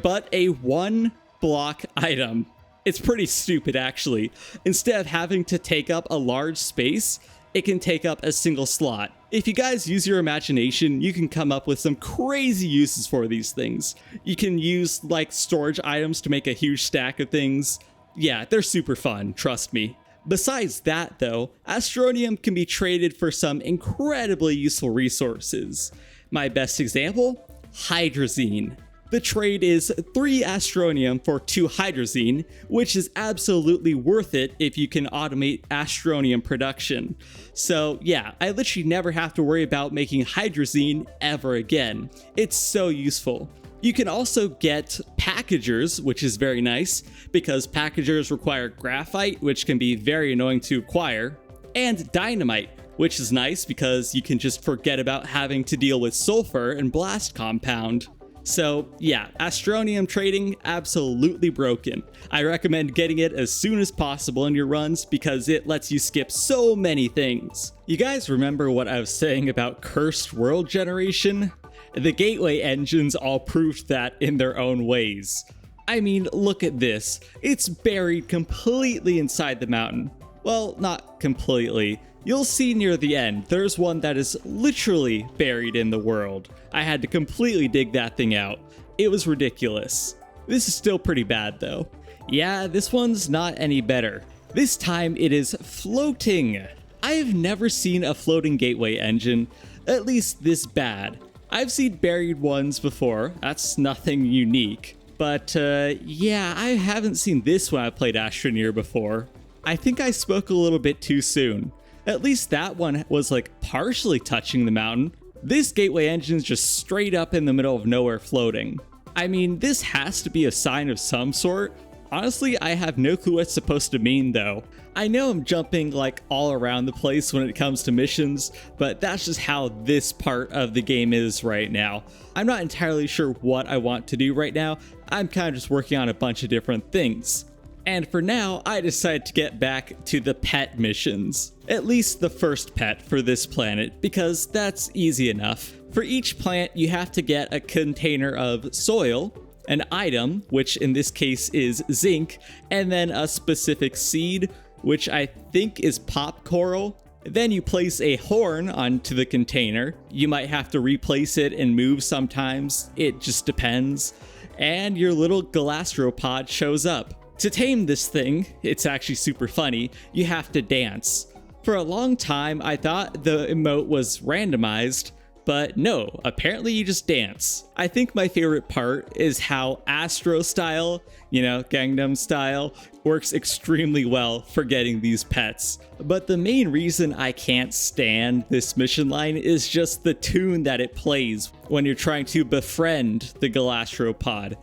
but a 1-block item. It's pretty stupid, actually. Instead of having to take up a large space, it can take up a single slot. If you guys use your imagination, you can come up with some crazy uses for these things. You can use like storage items to make a huge stack of things. Yeah, they're super fun, trust me. Besides that though, Astronium can be traded for some incredibly useful resources. My best example? Hydrazine. The trade is 3 Astronium for 2 Hydrazine, which is absolutely worth it if you can automate Astronium production. So yeah, I literally never have to worry about making Hydrazine ever again. It's so useful. You can also get packagers, which is very nice, because packagers require graphite, which can be very annoying to acquire, and dynamite, which is nice because you can just forget about having to deal with sulfur and blast compound. So yeah, Astronium trading, absolutely broken. I recommend getting it as soon as possible in your runs because it lets you skip so many things. You guys remember what I was saying about cursed world generation? The gateway engines all proved that in their own ways. I mean, look at this. It's buried completely inside the mountain. Well, not completely. You'll see near the end, there's one that is literally buried in the world. I had to completely dig that thing out. It was ridiculous. This is still pretty bad though. Yeah, this one's not any better. This time it is floating. I've never seen a floating gateway engine, at least this bad. I've seen buried ones before, that's nothing unique. But yeah, I haven't seen this when I played Astroneer before. I think I spoke a little bit too soon. At least that one was like partially touching the mountain. This gateway engine's just straight up in the middle of nowhere floating. I mean, this has to be a sign of some sort. Honestly, I have no clue what it's supposed to mean though. I know I'm jumping like all around the place when it comes to missions, but that's just how this part of the game is right now. I'm not entirely sure what I want to do right now. I'm kind of just working on a bunch of different things. And for now, I decided to get back to the pet missions. At least the first pet for this planet, because that's easy enough. For each plant, you have to get a container of soil, an item, which in this case is zinc, and then a specific seed, which I think is pop coral. Then you place a horn onto the container. You might have to replace it and move sometimes. It just depends. And your little galastropod shows up. To tame this thing, it's actually super funny, you have to dance. For a long time, I thought the emote was randomized, but no, apparently you just dance. I think my favorite part is how Astro style, you know, Gangnam style, works extremely well for getting these pets. But the main reason I can't stand this mission line is just the tune that it plays when you're trying to befriend the galastropod.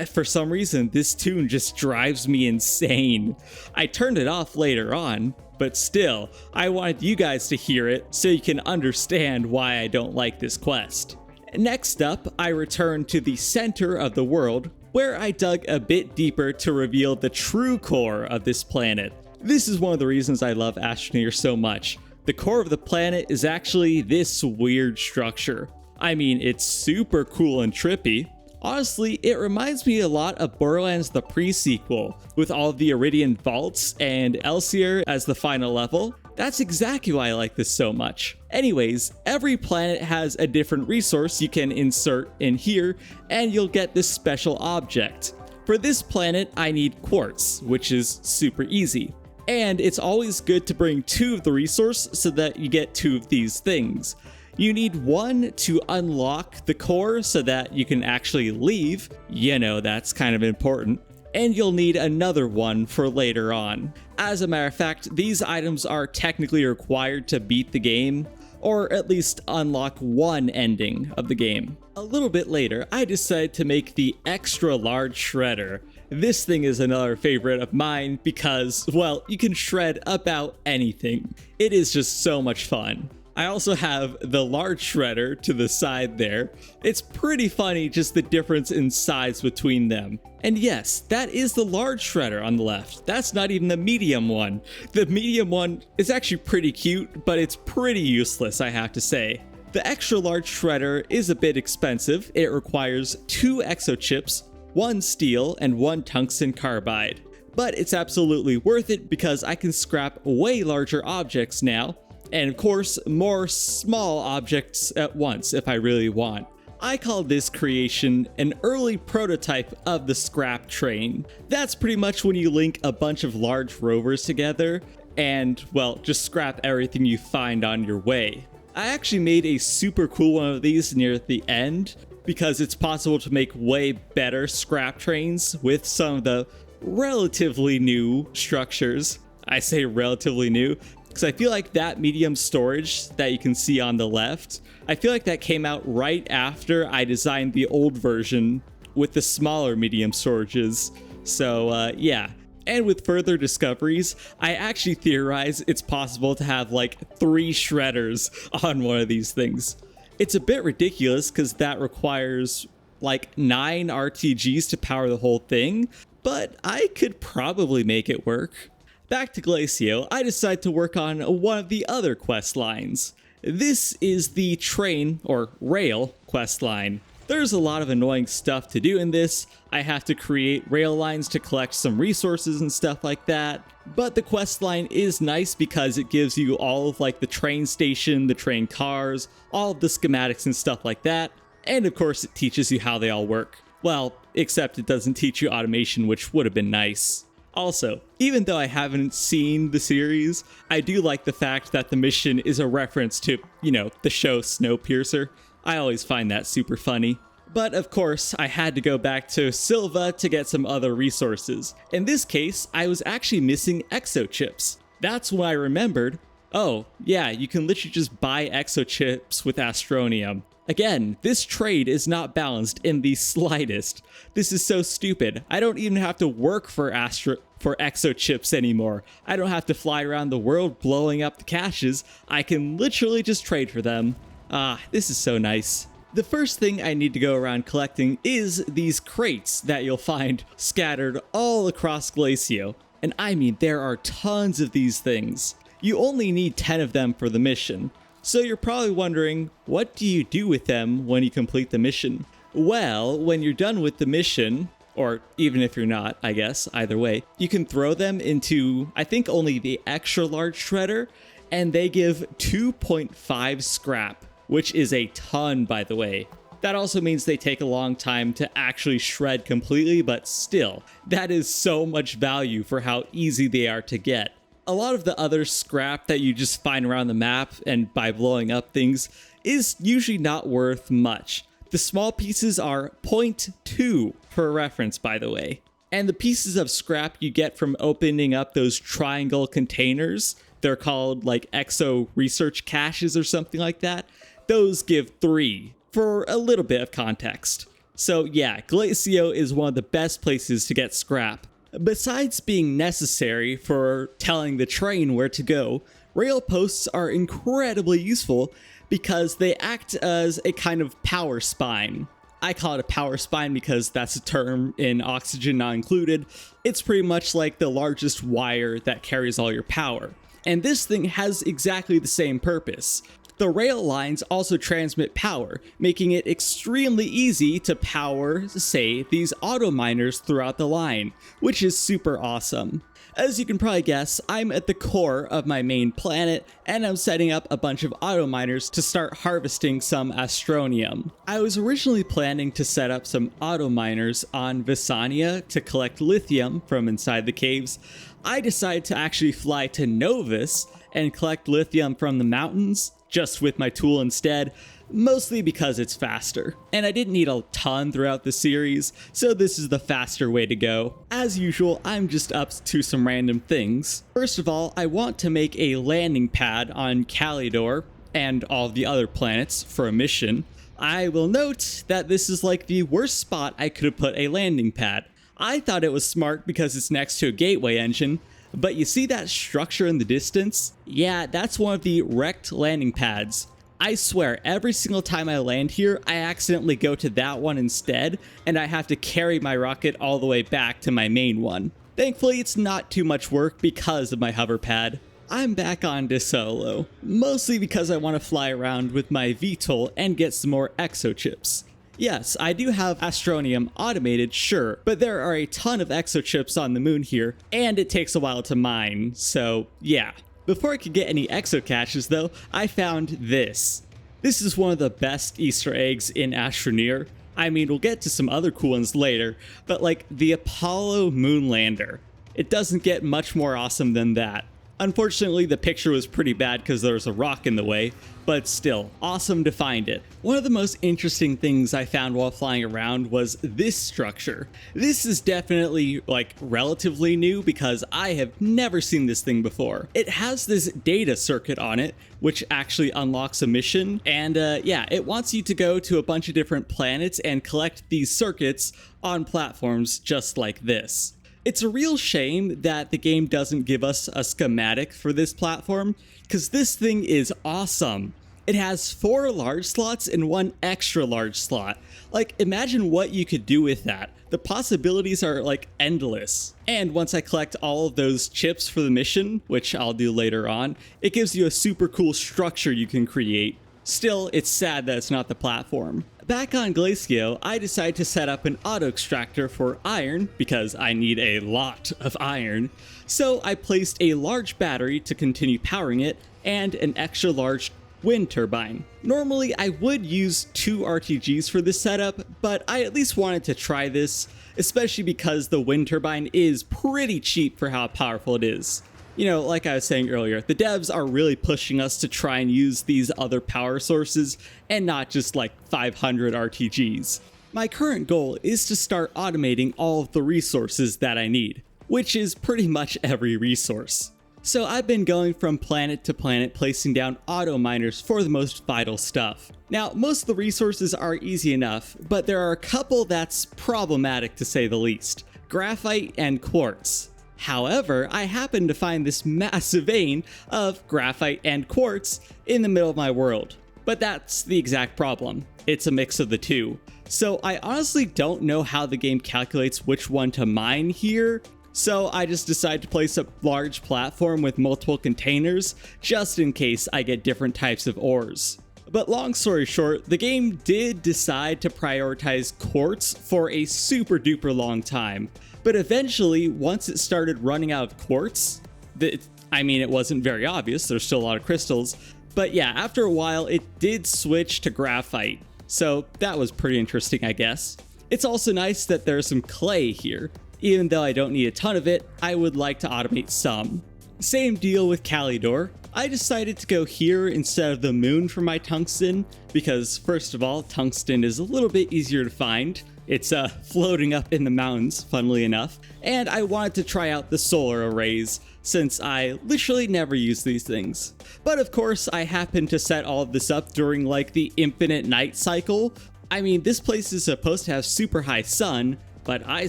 For some reason, this tune just drives me insane. I turned it off later on, but still, I wanted you guys to hear it so you can understand why I don't like this quest. Next up, I returned to the center of the world, where I dug a bit deeper to reveal the true core of this planet. This is one of the reasons I love Astroneer so much. The core of the planet is actually this weird structure. I mean, it's super cool and trippy. Honestly, it reminds me a lot of Borderlands the pre-sequel, with all the Iridian vaults and Elsier as the final level. That's exactly why I like this so much. Anyways, every planet has a different resource you can insert in here, and you'll get this special object. For this planet, I need quartz, which is super easy. And it's always good to bring 2 of the resource so that you get 2 of these things. You need 1 to unlock the core so that you can actually leave. You know, that's kind of important. And you'll need another one for later on. As a matter of fact, these items are technically required to beat the game, or at least unlock one ending of the game. A little bit later, I decided to make the extra large shredder. This thing is another favorite of mine because, well, you can shred about anything. It is just so much fun. I also have the large shredder to the side there. It's pretty funny just the difference in size between them. And yes, that is the large shredder on the left. That's not even the medium one. The medium one is actually pretty cute, but it's pretty useless, I have to say. The extra large shredder is a bit expensive. It requires 2 exochips, 1 steel, and 1 tungsten carbide. But it's absolutely worth it because I can scrap way larger objects now, and of course, more small objects at once if I really want. I call this creation an early prototype of the scrap train. That's pretty much when you link a bunch of large rovers together and, well, just scrap everything you find on your way. I actually made a super cool one of these near the end because it's possible to make way better scrap trains with some of the relatively new structures. I say relatively new because I feel like that medium storage that you can see on the left, I feel like that came out right after I designed the old version with the smaller medium storages. So yeah. And with further discoveries, I actually theorize it's possible to have like 3 shredders on one of these things. It's a bit ridiculous because that requires like 9 RTGs to power the whole thing, but I could probably make it work. Back to Glacio, I decided to work on one of the other quest lines. This is the train, or rail, quest line. There's a lot of annoying stuff to do in this. I have to create rail lines to collect some resources and stuff like that. But the quest line is nice because it gives you all of like the train station, the train cars, all of the schematics and stuff like that. And of course it teaches you how they all work. Well, except it doesn't teach you automation, which would have been nice. Also, even though I haven't seen the series, I do like the fact that the mission is a reference to, you know, the show Snowpiercer. I always find that super funny. But of course, I had to go back to Silva to get some other resources. In this case, I was actually missing exochips. That's when I remembered, oh yeah, you can literally just buy exochips with Astronium. Again, this trade is not balanced in the slightest. This is so stupid. I don't even have to work for exochips anymore. I don't have to fly around the world blowing up the caches. I can literally just trade for them. Ah, this is so nice. The first thing I need to go around collecting is these crates that you'll find scattered all across Glacio. And I mean, there are tons of these things. You only need 10 of them for the mission. So you're probably wondering, what do you do with them when you complete the mission? Well, when you're done with the mission, or even if you're not, I guess, either way, you can throw them into, I think, only the extra large shredder, and they give 2.5 scrap, which is a ton, by the way. That also means they take a long time to actually shred completely, but still, that is so much value for how easy they are to get. A lot of the other scrap that you just find around the map and by blowing up things is usually not worth much. The small pieces are 0.2 for reference, by the way. And the pieces of scrap you get from opening up those triangle containers, they're called like exo research caches or something like that, those give 3 for a little bit of context. So yeah, Glacio is one of the best places to get scrap. Besides being necessary for telling the train where to go, rail posts are incredibly useful because they act as a kind of power spine. I call it a power spine because that's a term in Oxygen Not Included. It's pretty much like the largest wire that carries all your power. And this thing has exactly the same purpose. The rail lines also transmit power, making it extremely easy to power, say, these auto miners throughout the line, which is super awesome. As you can probably guess, I'm at the core of my main planet, and I'm setting up a bunch of auto miners to start harvesting some astronium. I was originally planning to set up some auto miners on Visania to collect lithium from inside the caves. I decided to actually fly to Novus and collect lithium from the mountains, just with my tool instead, mostly because it's faster. And I didn't need a ton throughout the series, so this is the faster way to go. As usual, I'm just up to some random things. First of all, I want to make a landing pad on Calidor and all the other planets for a mission. I will note that this is like the worst spot I could have put a landing pad. I thought it was smart because it's next to a gateway engine, but you see that structure in the distance? Yeah, that's one of the wrecked landing pads. I swear, every single time I land here, I accidentally go to that one instead, and I have to carry my rocket all the way back to my main one. Thankfully, it's not too much work because of my hover pad. I'm back on to solo, mostly because I want to fly around with my VTOL and get some more exochips. Yes, I do have Astronium automated, sure, but there are a ton of exochips on the moon here, and it takes a while to mine, so yeah. Before I could get any exocaches though, I found this. This is one of the best Easter eggs in Astroneer. I mean, we'll get to some other cool ones later, but like the Apollo Moonlander. It doesn't get much more awesome than that. Unfortunately, the picture was pretty bad because there was a rock in the way, but still, awesome to find it. One of the most interesting things I found while flying around was this structure. This is definitely, like, relatively new because I have never seen this thing before. It has this data circuit on it, which actually unlocks a mission, and yeah, it wants you to go to a bunch of different planets and collect these circuits on platforms just like this. It's a real shame that the game doesn't give us a schematic for this platform, because this thing is awesome. It has 4 large slots and 1 extra large slot. Like, imagine what you could do with that. The possibilities are like endless. And once I collect all of those chips for the mission, which I'll do later on, it gives you a super cool structure you can create. Still, it's sad that it's not the platform. Back on Glacio, I decided to set up an auto extractor for iron because I need a lot of iron. So I placed a large battery to continue powering it and an extra large wind turbine. Normally I would use 2 RTGs for this setup, but I at least wanted to try this, especially because the wind turbine is pretty cheap for how powerful it is. You know, like I was saying earlier, the devs are really pushing us to try and use these other power sources and not just like 500 RTGs. My current goal is to start automating all of the resources that I need, which is pretty much every resource. So I've been going from planet to planet placing down auto miners for the most vital stuff. Now, most of the resources are easy enough, but there are a couple that's problematic to say the least. Graphite and quartz. However, I happen to find this massive vein of graphite and quartz in the middle of my world. But that's the exact problem. It's a mix of the two. So I honestly don't know how the game calculates which one to mine here. So I just decided to place a large platform with multiple containers just in case I get different types of ores. But long story short, the game did decide to prioritize quartz for a super duper long time. But eventually, once it started running out of quartz, it wasn't very obvious, there's still a lot of crystals, but yeah, after a while it did switch to graphite. So that was pretty interesting, I guess. It's also nice that there's some clay here. Even though I don't need a ton of it, I would like to automate some. Same deal with Calidor. I decided to go here instead of the moon for my tungsten, because first of all, tungsten is a little bit easier to find. It's floating up in the mountains, funnily enough. And I wanted to try out the solar arrays, since I literally never use these things. But of course, I happened to set all of this up during like the infinite night cycle. I mean, this place is supposed to have super high sun, but I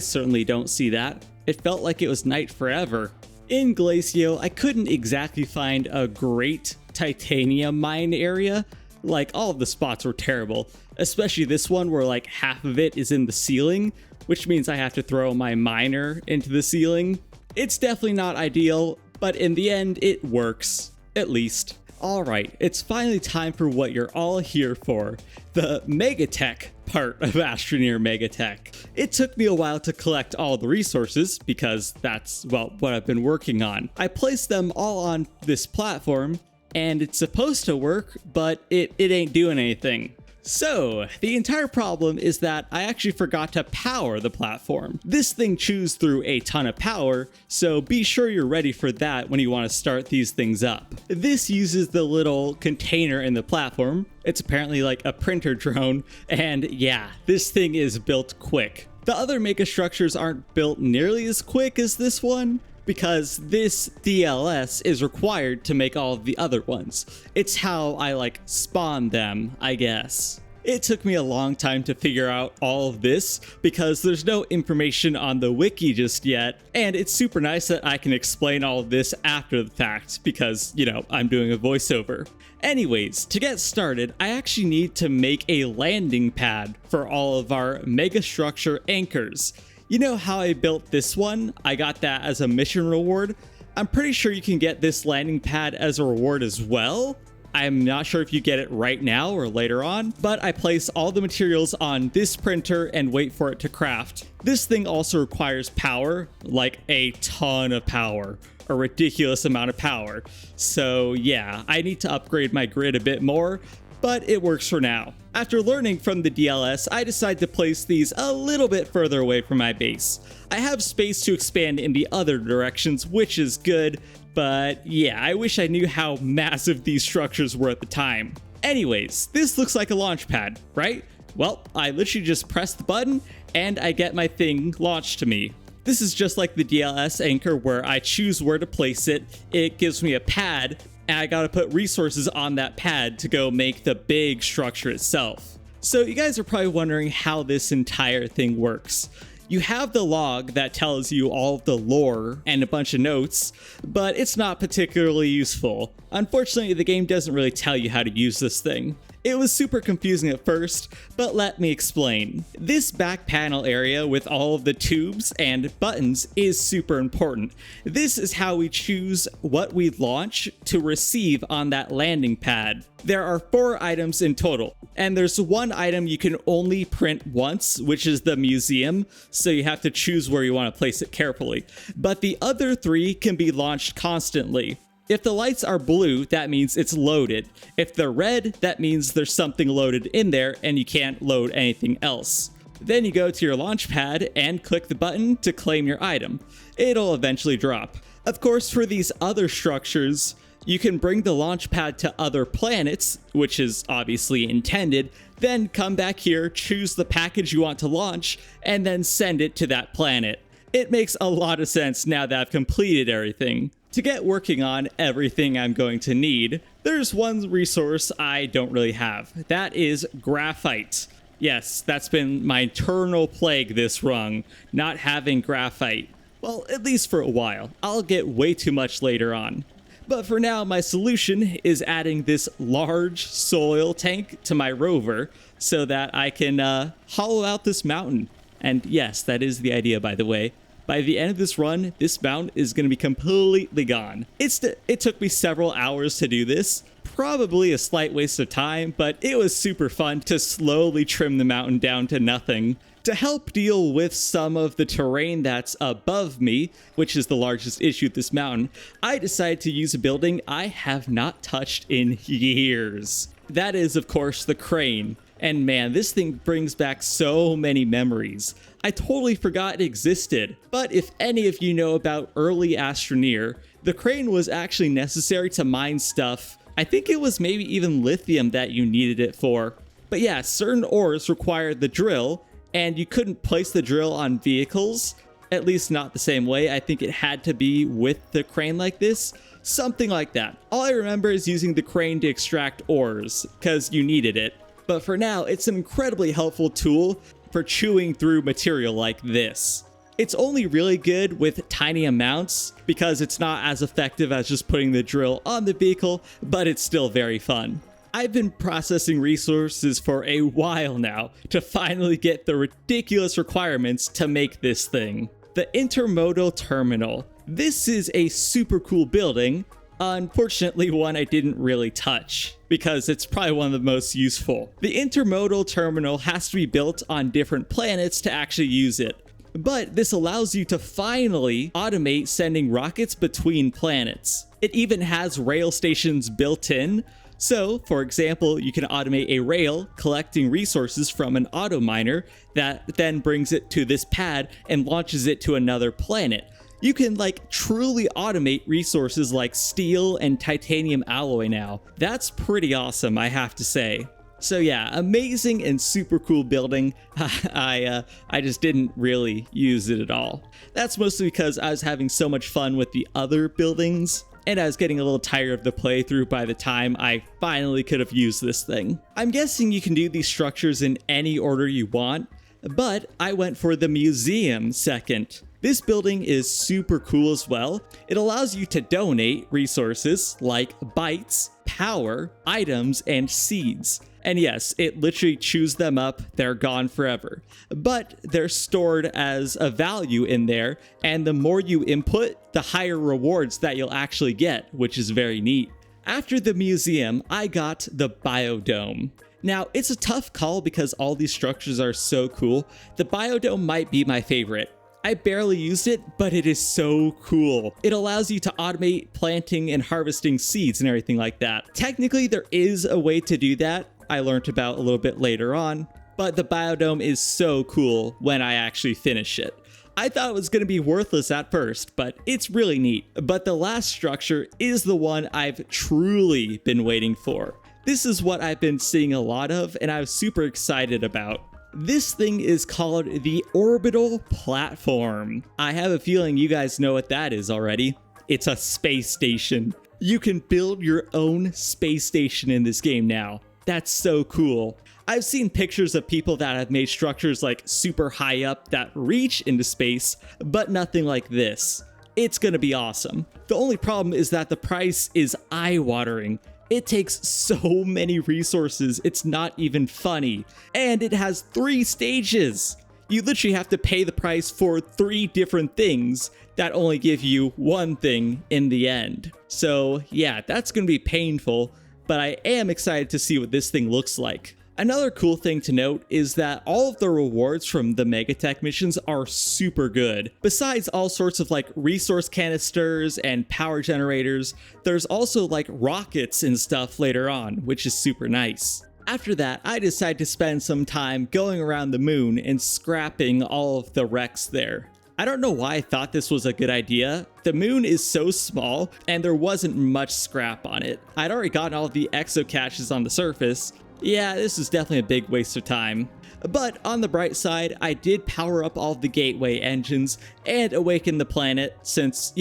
certainly don't see that. It felt like it was night forever. In Glacio, I couldn't exactly find a great titanium mine area, Like, all of the spots were terrible, especially this one where like half of it is in the ceiling, which means I have to throw my miner into the ceiling. It's definitely not ideal, but in the end, it works, at least. Alright, it's finally time for what you're all here for, the Megatech part of Astroneer Megatech. It took me a while to collect all the resources because that's, well, what I've been working on. I placed them all on this platform and it's supposed to work, but it ain't doing anything. So, the entire problem is that I actually forgot to power the platform. This thing chews through a ton of power, so be sure you're ready for that when you want to start these things up. This uses the little container in the platform. It's apparently like a printer drone, and yeah, this thing is built quick. The other mega structures aren't built nearly as quick as this one, because this DLS is required to make all of the other ones. It's how I like spawn them, I guess. It took me a long time to figure out all of this because there's no information on the wiki just yet, and it's super nice that I can explain all of this after the fact because, you know, I'm doing a voiceover. Anyways, to get started, I actually need to make a landing pad for all of our megastructure anchors. You know how I built this one? I got that as a mission reward. I'm pretty sure you can get this landing pad as a reward as well. I'm not sure if you get it right now or later on, but I place all the materials on this printer and wait for it to craft. This thing also requires power, like a ton of power, a ridiculous amount of power. So yeah, I need to upgrade my grid a bit more, but it works for now. After learning from the DLS, I decided to place these a little bit further away from my base. I have space to expand in the other directions, which is good, but yeah, I wish I knew how massive these structures were at the time. Anyways, this looks like a launch pad, right? Well, I literally just press the button and I get my thing launched to me. This is just like the DLS anchor where I choose where to place it, it gives me a pad, and I gotta put resources on that pad to go make the big structure itself. So you guys are probably wondering how this entire thing works. You have the log that tells you all of the lore and a bunch of notes, but it's not particularly useful. Unfortunately, the game doesn't really tell you how to use this thing. It was super confusing at first, but let me explain. This back panel area with all of the tubes and buttons is super important. This is how we choose what we launch to receive on that landing pad. There are 4 items in total, and there's one item you can only print once, which is the museum, so you have to choose where you want to place it carefully. But the other 3 can be launched constantly. If the lights are blue, that means it's loaded. If they're red, that means there's something loaded in there and you can't load anything else. Then you go to your launch pad and click the button to claim your item. It'll eventually drop. Of course, for these other structures, you can bring the launch pad to other planets, which is obviously intended, then come back here, choose the package you want to launch, and then send it to that planet. It makes a lot of sense now that I've completed everything. To get working on everything I'm going to need, there's one resource I don't really have. That is graphite. Yes, that's been my eternal plague this run, not having graphite. Well, at least for a while. I'll get way too much later on. But for now, my solution is adding this large soil tank to my rover so that I can hollow out this mountain. And yes, that is the idea, by the way. By the end of this run, this mountain is going to be completely gone. It took me several hours to do this, probably a slight waste of time, but it was super fun to slowly trim the mountain down to nothing. To help deal with some of the terrain that's above me, which is the largest issue with this mountain, I decided to use a building I have not touched in years. That is, of course, the crane. And man, this thing brings back so many memories. I totally forgot it existed. But if any of you know about early Astroneer, the crane was actually necessary to mine stuff. I think it was maybe even lithium that you needed it for. But yeah, certain ores required the drill, and you couldn't place the drill on vehicles, at least not the same way. I think it had to be with the crane like this, something like that. All I remember is using the crane to extract ores, because you needed it. But for now, it's an incredibly helpful tool for chewing through material like this. It's only really good with tiny amounts because it's not as effective as just putting the drill on the vehicle, but it's still very fun. I've been processing resources for a while now to finally get the ridiculous requirements to make this thing. The Intermodal Terminal. This is a super cool building. Unfortunately, one I didn't really touch, because it's probably one of the most useful. The Intermodal Terminal has to be built on different planets to actually use it. But this allows you to finally automate sending rockets between planets. It even has rail stations built in. So, for example, you can automate a rail collecting resources from an auto miner that then brings it to this pad and launches it to another planet. You can truly automate resources like steel and titanium alloy now. That's pretty awesome, I have to say. So yeah, amazing and super cool building. I just didn't really use it at all. That's mostly because I was having so much fun with the other buildings, and I was getting a little tired of the playthrough by the time I finally could have used this thing. I'm guessing you can do these structures in any order you want, but I went for the museum second. This building is super cool as well. It allows you to donate resources like bytes, power, items, and seeds. And yes, it literally chews them up, they're gone forever. But they're stored as a value in there, and the more you input, the higher rewards that you'll actually get, which is very neat. After the museum, I got the biodome. Now, it's a tough call because all these structures are so cool. The biodome might be my favorite. I barely used it, but it is so cool. It allows you to automate planting and harvesting seeds and everything like that. Technically, there is a way to do that I learned about a little bit later on, but the biodome is so cool when I actually finish it. I thought it was going to be worthless at first, but it's really neat. But the last structure is the one I've truly been waiting for. This is what I've been seeing a lot of, and I was super excited about. This thing is called the Orbital Platform. I have a feeling you guys know what that is already. It's a space station. You can build your own space station in this game now. That's so cool. I've seen pictures of people that have made structures super high up that reach into space, but nothing like this. It's gonna be awesome. The only problem is that the price is eye-watering. It takes so many resources, it's not even funny. And it has 3 stages. You literally have to pay the price for 3 different things that only give you one thing in the end. So yeah, that's gonna be painful, but I am excited to see what this thing looks like. Another cool thing to note is that all of the rewards from the Megatech missions are super good. Besides all sorts of resource canisters and power generators, there's also rockets and stuff later on, which is super nice. After that, I decided to spend some time going around the moon and scrapping all of the wrecks there. I don't know why I thought this was a good idea. The moon is so small and there wasn't much scrap on it. I'd already gotten all of the exo caches on the surface. Yeah, this is definitely a big waste of time. But on the bright side, I did power up all the gateway engines and awaken the planet since,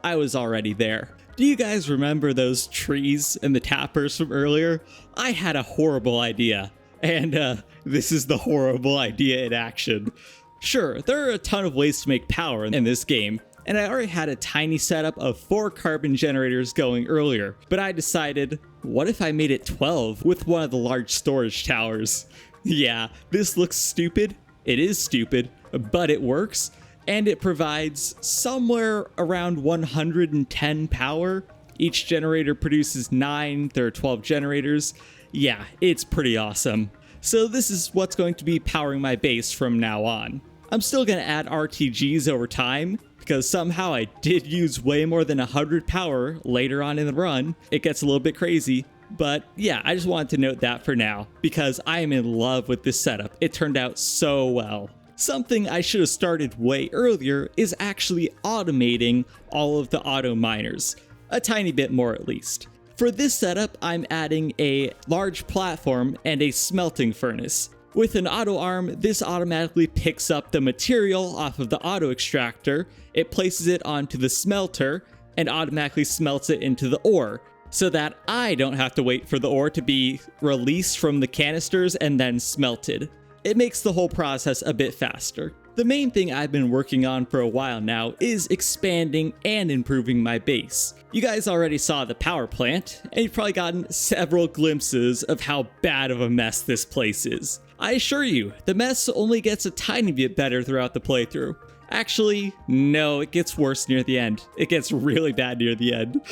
I was already there. Do you guys remember those trees and the tappers from earlier? I had a horrible idea. And this is the horrible idea in action. Sure, there are a ton of ways to make power in this game, and I already had a tiny setup of 4 carbon generators going earlier, but I decided, what if I made it 12 with one of the large storage towers? Yeah, this looks stupid. It is stupid, but it works, and it provides somewhere around 110 power. Each generator produces 9, there are 12 generators. Yeah, it's pretty awesome. So this is what's going to be powering my base from now on. I'm still going to add RTGs over time, because somehow I did use way more than 100 power later on in the run. It gets a little bit crazy, but yeah, I just wanted to note that for now, because I am in love with this setup. It turned out so well. Something I should have started way earlier is actually automating all of the auto miners. A tiny bit more at least. For this setup, I'm adding a large platform and a smelting furnace. With an auto arm, this automatically picks up the material off of the auto extractor, it places it onto the smelter, and automatically smelts it into the ore, so that I don't have to wait for the ore to be released from the canisters and then smelted. It makes the whole process a bit faster. The main thing I've been working on for a while now is expanding and improving my base. You guys already saw the power plant, and you've probably gotten several glimpses of how bad of a mess this place is. I assure you, the mess only gets a tiny bit better throughout the playthrough. Actually, no, it gets worse near the end. It gets really bad near the end.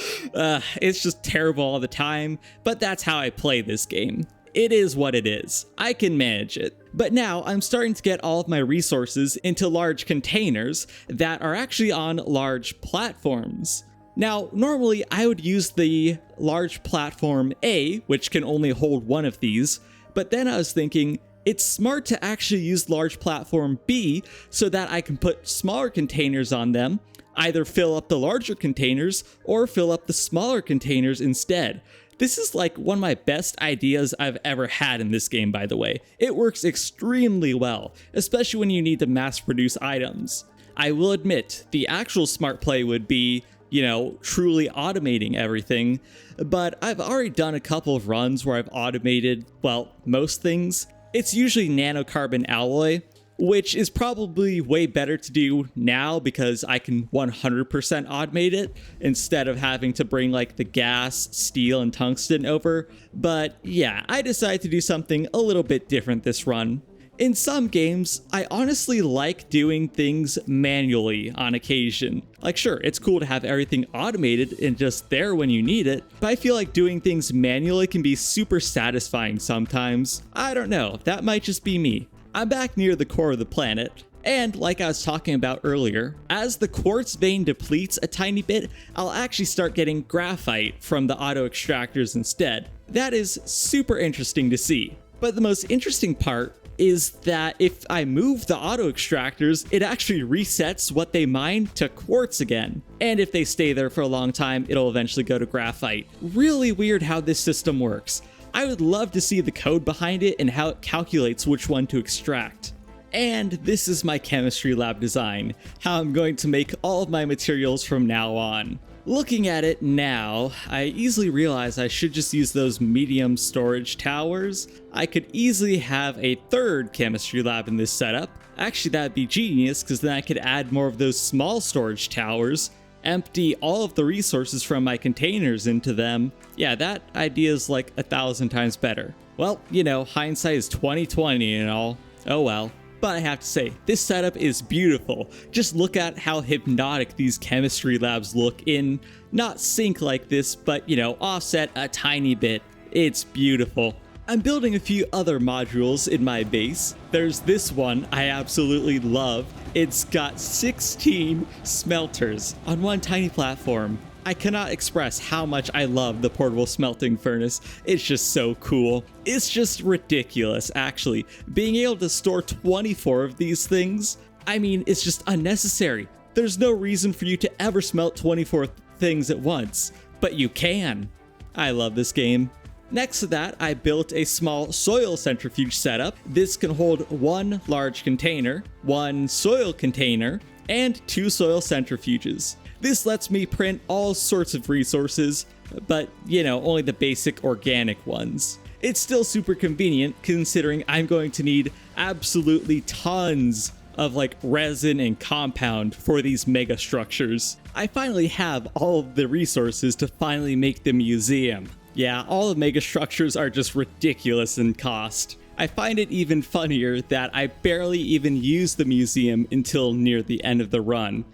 It's just terrible all the time, but that's how I play this game. It is what it is. I can manage it. But now I'm starting to get all of my resources into large containers that are actually on large platforms. Now, normally I would use the large platform A, which can only hold one of these, but then I was thinking, it's smart to actually use large platform B so that I can put smaller containers on them, either fill up the larger containers or fill up the smaller containers instead. This is like one of my best ideas I've ever had in this game, by the way. It works extremely well, especially when you need to mass produce items. I will admit, the actual smart play would be, truly automating everything, but I've already done a couple of runs where I've automated, well, most things. It's usually nanocarbon alloy, which is probably way better to do now because I can 100% automate it instead of having to bring like the gas, steel, and tungsten over. But yeah, I decided to do something a little bit different this run. In some games, I honestly like doing things manually on occasion. Like sure, it's cool to have everything automated and just there when you need it, but I feel like doing things manually can be super satisfying sometimes. I don't know, that might just be me. I'm back near the core of the planet, and like I was talking about earlier, as the quartz vein depletes a tiny bit, I'll actually start getting graphite from the auto extractors instead. That is super interesting to see. But the most interesting part is that if I move the auto extractors, it actually resets what they mine to quartz again. And if they stay there for a long time, it'll eventually go to graphite. Really weird how this system works. I would love to see the code behind it and how it calculates which one to extract. And this is my chemistry lab design, how I'm going to make all of my materials from now on. Looking at it now, I easily realize I should just use those medium storage towers. I could easily have a third chemistry lab in this setup. Actually, that'd be genius because then I could add more of those small storage towers, empty all of the resources from my containers into them. Yeah, that idea is like 1,000 times better. Well, hindsight is 20/20 and all. Oh well. But I have to say, this setup is beautiful. Just look at how hypnotic these chemistry labs look in not sync like this, but offset a tiny bit. It's beautiful. I'm building a few other modules in my base. There's this one I absolutely love. It's got 16 smelters on one tiny platform. I cannot express how much I love the portable smelting furnace. It's just so cool. It's just ridiculous, actually. Being able to store 24 of these things, it's just unnecessary. There's no reason for you to ever smelt 24 things at once, but you can. I love this game. Next to that, I built a small soil centrifuge setup. This can hold one large container, one soil container, and 2 soil centrifuges. This lets me print all sorts of resources, but only the basic organic ones. It's still super convenient considering I'm going to need absolutely tons of resin and compound for these mega structures. I finally have all of the resources to finally make the museum. Yeah, all the mega structures are just ridiculous in cost. I find it even funnier that I barely even used the museum until near the end of the run.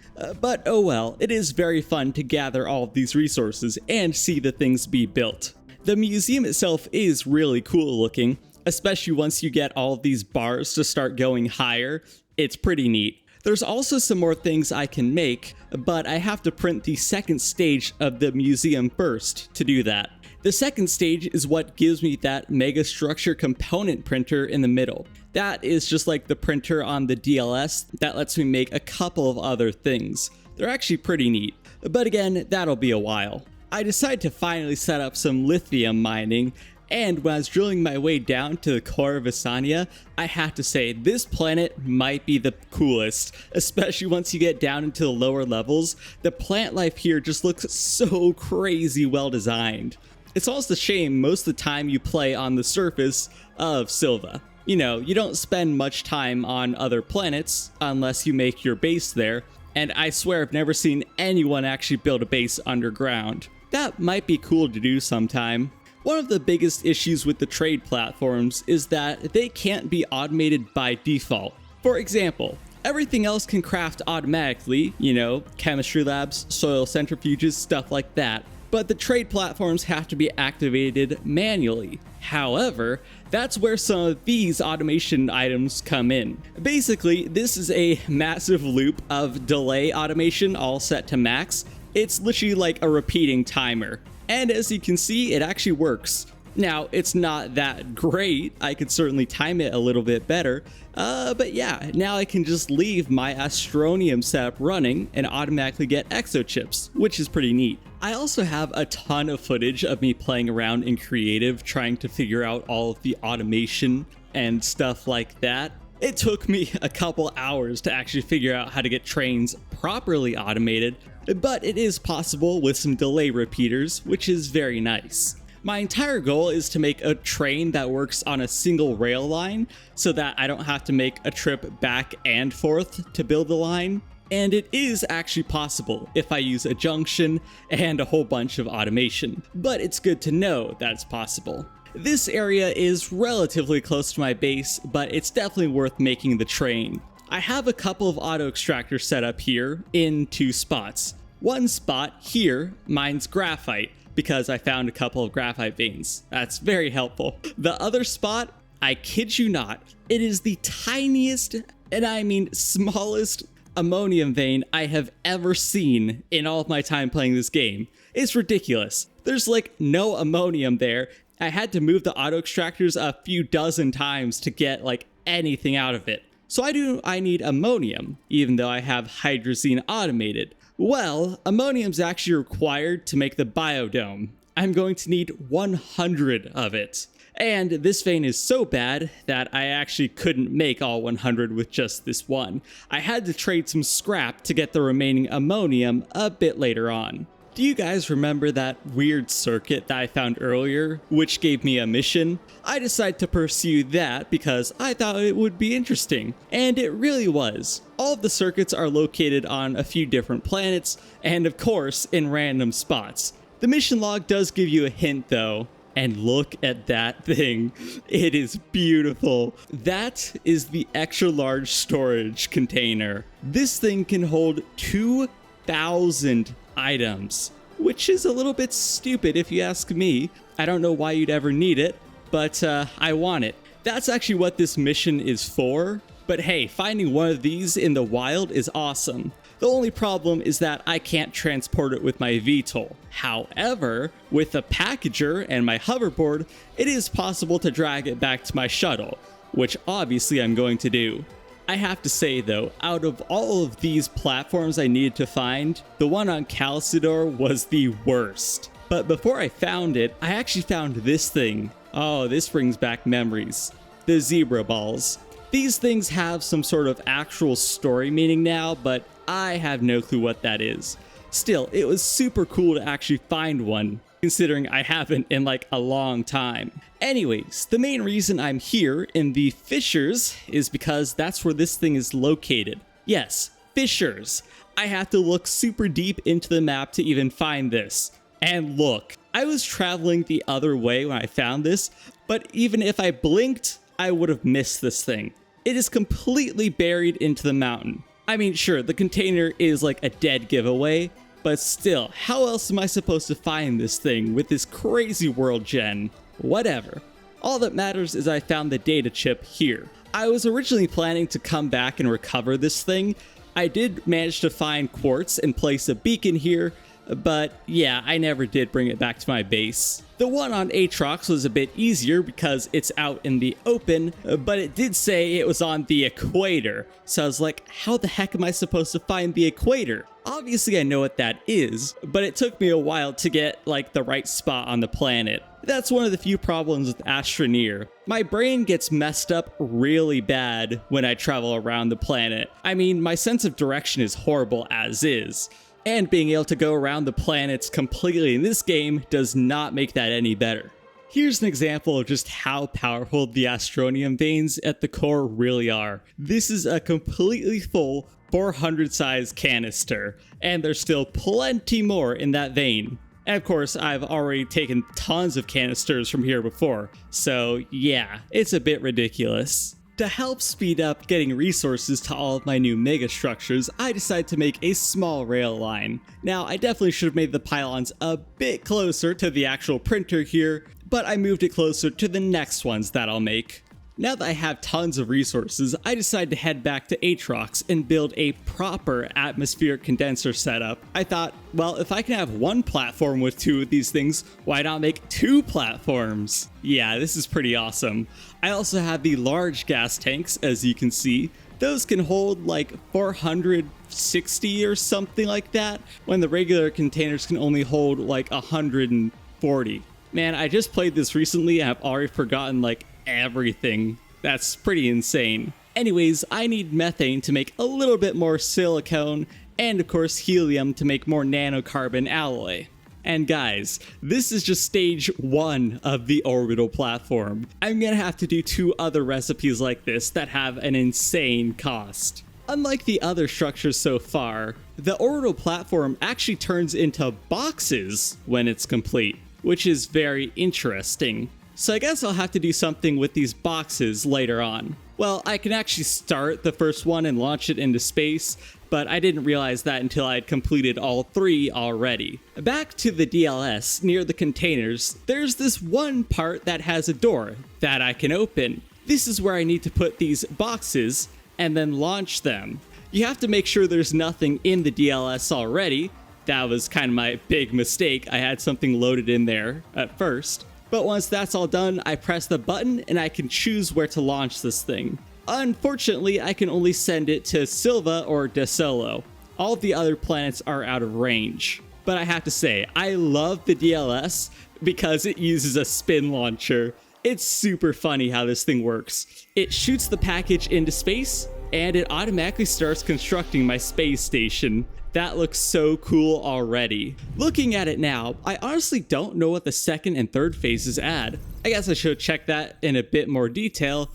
But oh well, it is very fun to gather all of these resources and see the things be built. The museum itself is really cool looking, especially once you get all of these bars to start going higher. It's pretty neat. There's also some more things I can make, but I have to print the second stage of the museum first to do that. The second stage is what gives me that mega structure component printer in the middle. That is just like the printer on the DLS that lets me make a couple of other things. They're actually pretty neat, but again, that'll be a while. I decided to finally set up some lithium mining, and when I was drilling my way down to the core of Asania, I have to say this planet might be the coolest, especially once you get down into the lower levels. The plant life here just looks so crazy well designed. It's almost a shame most of the time you play on the surface of Silva. You know, you don't spend much time on other planets unless you make your base there, and I swear I've never seen anyone actually build a base underground. That might be cool to do sometime. One of the biggest issues with the trade platforms is that they can't be automated by default. For example, everything else can craft automatically, you know, chemistry labs, soil centrifuges, stuff like that. But the trade platforms have to be activated manually. However, that's where some of these automation items come in. Basically, this is a massive loop of delay automation all set to max. It's literally like a repeating timer. And as you can see, it actually works. Now, it's not that great. I could certainly time it a little bit better. But yeah, now I can just leave my Astronium setup running and automatically get exochips, which is pretty neat. I also have a ton of footage of me playing around in creative, trying to figure out all of the automation and stuff like that. It took me a couple hours to actually figure out how to get trains properly automated, but it is possible with some delay repeaters, which is very nice. My entire goal is to make a train that works on a single rail line so that I don't have to make a trip back and forth to build the line. And it is actually possible if I use a junction and a whole bunch of automation, but it's good to know that it's possible. This area is relatively close to my base, but it's definitely worth making the train. I have a couple of auto extractors set up here in 2 spots. One spot here mines graphite, because I found a couple of graphite veins. That's very helpful. The other spot, I kid you not, it is the tiniest, and I mean smallest, ammonium vein I have ever seen in all of my time playing this game. It's ridiculous. There's like no ammonium there. I had to move the auto extractors a few dozen times to get like anything out of it. So I need ammonium, even though I have hydrazine automated. Well, ammonium's actually required to make the biodome. I'm going to need 100 of it. And this vein is so bad that I actually couldn't make all 100 with just this one. I had to trade some scrap to get the remaining ammonium a bit later on. Do you guys remember that weird circuit that I found earlier, which gave me a mission? I decided to pursue that because I thought it would be interesting, and it really was. All of the circuits are located on a few different planets, and of course, in random spots. The mission log does give you a hint though, and look at that thing. It is beautiful. That is the extra large storage container. This thing can hold 2,000 items, which is a little bit stupid if you ask me. I don't know why you'd ever need it, but I want it. That's actually what this mission is for. But hey, finding one of these in the wild is awesome. The only problem is that I can't transport it with my VTOL. However, with the packager and my hoverboard, it is possible to drag it back to my shuttle, which obviously I'm going to do. I have to say though, out of all of these platforms I needed to find, the one on Calcidor was the worst. But before I found it, I actually found this thing. Oh, this brings back memories. The zebra balls. These things have some sort of actual story meaning now, but I have no clue what that is. Still, it was super cool to actually find one, considering I haven't in like a long time. Anyways, the main reason I'm here in the fissures is because that's where this thing is located. Yes, fissures. I have to look super deep into the map to even find this. And look, I was traveling the other way when I found this, but even if I blinked, I would have missed this thing. It is completely buried into the mountain. I mean, sure, the container is like a dead giveaway, but still, how else am I supposed to find this thing with this crazy world gen? Whatever. All that matters is I found the data chip here. I was originally planning to come back and recover this thing. I did manage to find quartz and place a beacon here, but yeah, I never did bring it back to my base. The one on Aatrox was a bit easier because it's out in the open, but it did say it was on the equator. So I was like, how the heck am I supposed to find the equator? Obviously I know what that is, but it took me a while to get like the right spot on the planet. That's one of the few problems with Astroneer. My brain gets messed up really bad when I travel around the planet. I mean, my sense of direction is horrible as is. And being able to go around the planets completely in this game does not make that any better. Here's an example of just how powerful the Astronium veins at the core really are. This is a completely full 400 size canister, and there's still plenty more in that vein. And of course, I've already taken tons of canisters from here before, so yeah, it's a bit ridiculous. To help speed up getting resources to all of my new mega structures, I decided to make a small rail line. Now, I definitely should have made the pylons a bit closer to the actual printer here, but I moved it closer to the next ones that I'll make. Now that I have tons of resources, I decided to head back to Aatrox and build a proper atmospheric condenser setup. I thought, well, if I can have one platform with two of these things, why not make two platforms? Yeah, this is pretty awesome. I also have the large gas tanks, as you can see. Those can hold like 460 or something like that, when the regular containers can only hold like 140. Man, I just played this recently and I've already forgotten like everything. That's pretty insane. Anyways, I need methane to make a little bit more silicone, and of course helium to make more nanocarbon alloy. And guys, this is just stage 1 of the orbital platform. I'm gonna have to do 2 other recipes like this that have an insane cost. Unlike the other structures so far, the orbital platform actually turns into boxes when it's complete, which is very interesting. So I guess I'll have to do something with these boxes later on. Well, I can actually start the first one and launch it into space, but I didn't realize that until I had completed all 3 already. Back to the DLS, near the containers, there's this one part that has a door that I can open. This is where I need to put these boxes and then launch them. You have to make sure there's nothing in the DLS already. That was kind of my big mistake. I had something loaded in there at first. But once that's all done, I press the button and I can choose where to launch this thing. Unfortunately, I can only send it to Silva or De Solo. All of the other planets are out of range. But I have to say, I love the DLS because it uses a spin launcher. It's super funny how this thing works. It shoots the package into space, and it automatically starts constructing my space station. That looks so cool already. Looking at it now, I honestly don't know what the second and third phases add. I guess I should check that in a bit more detail,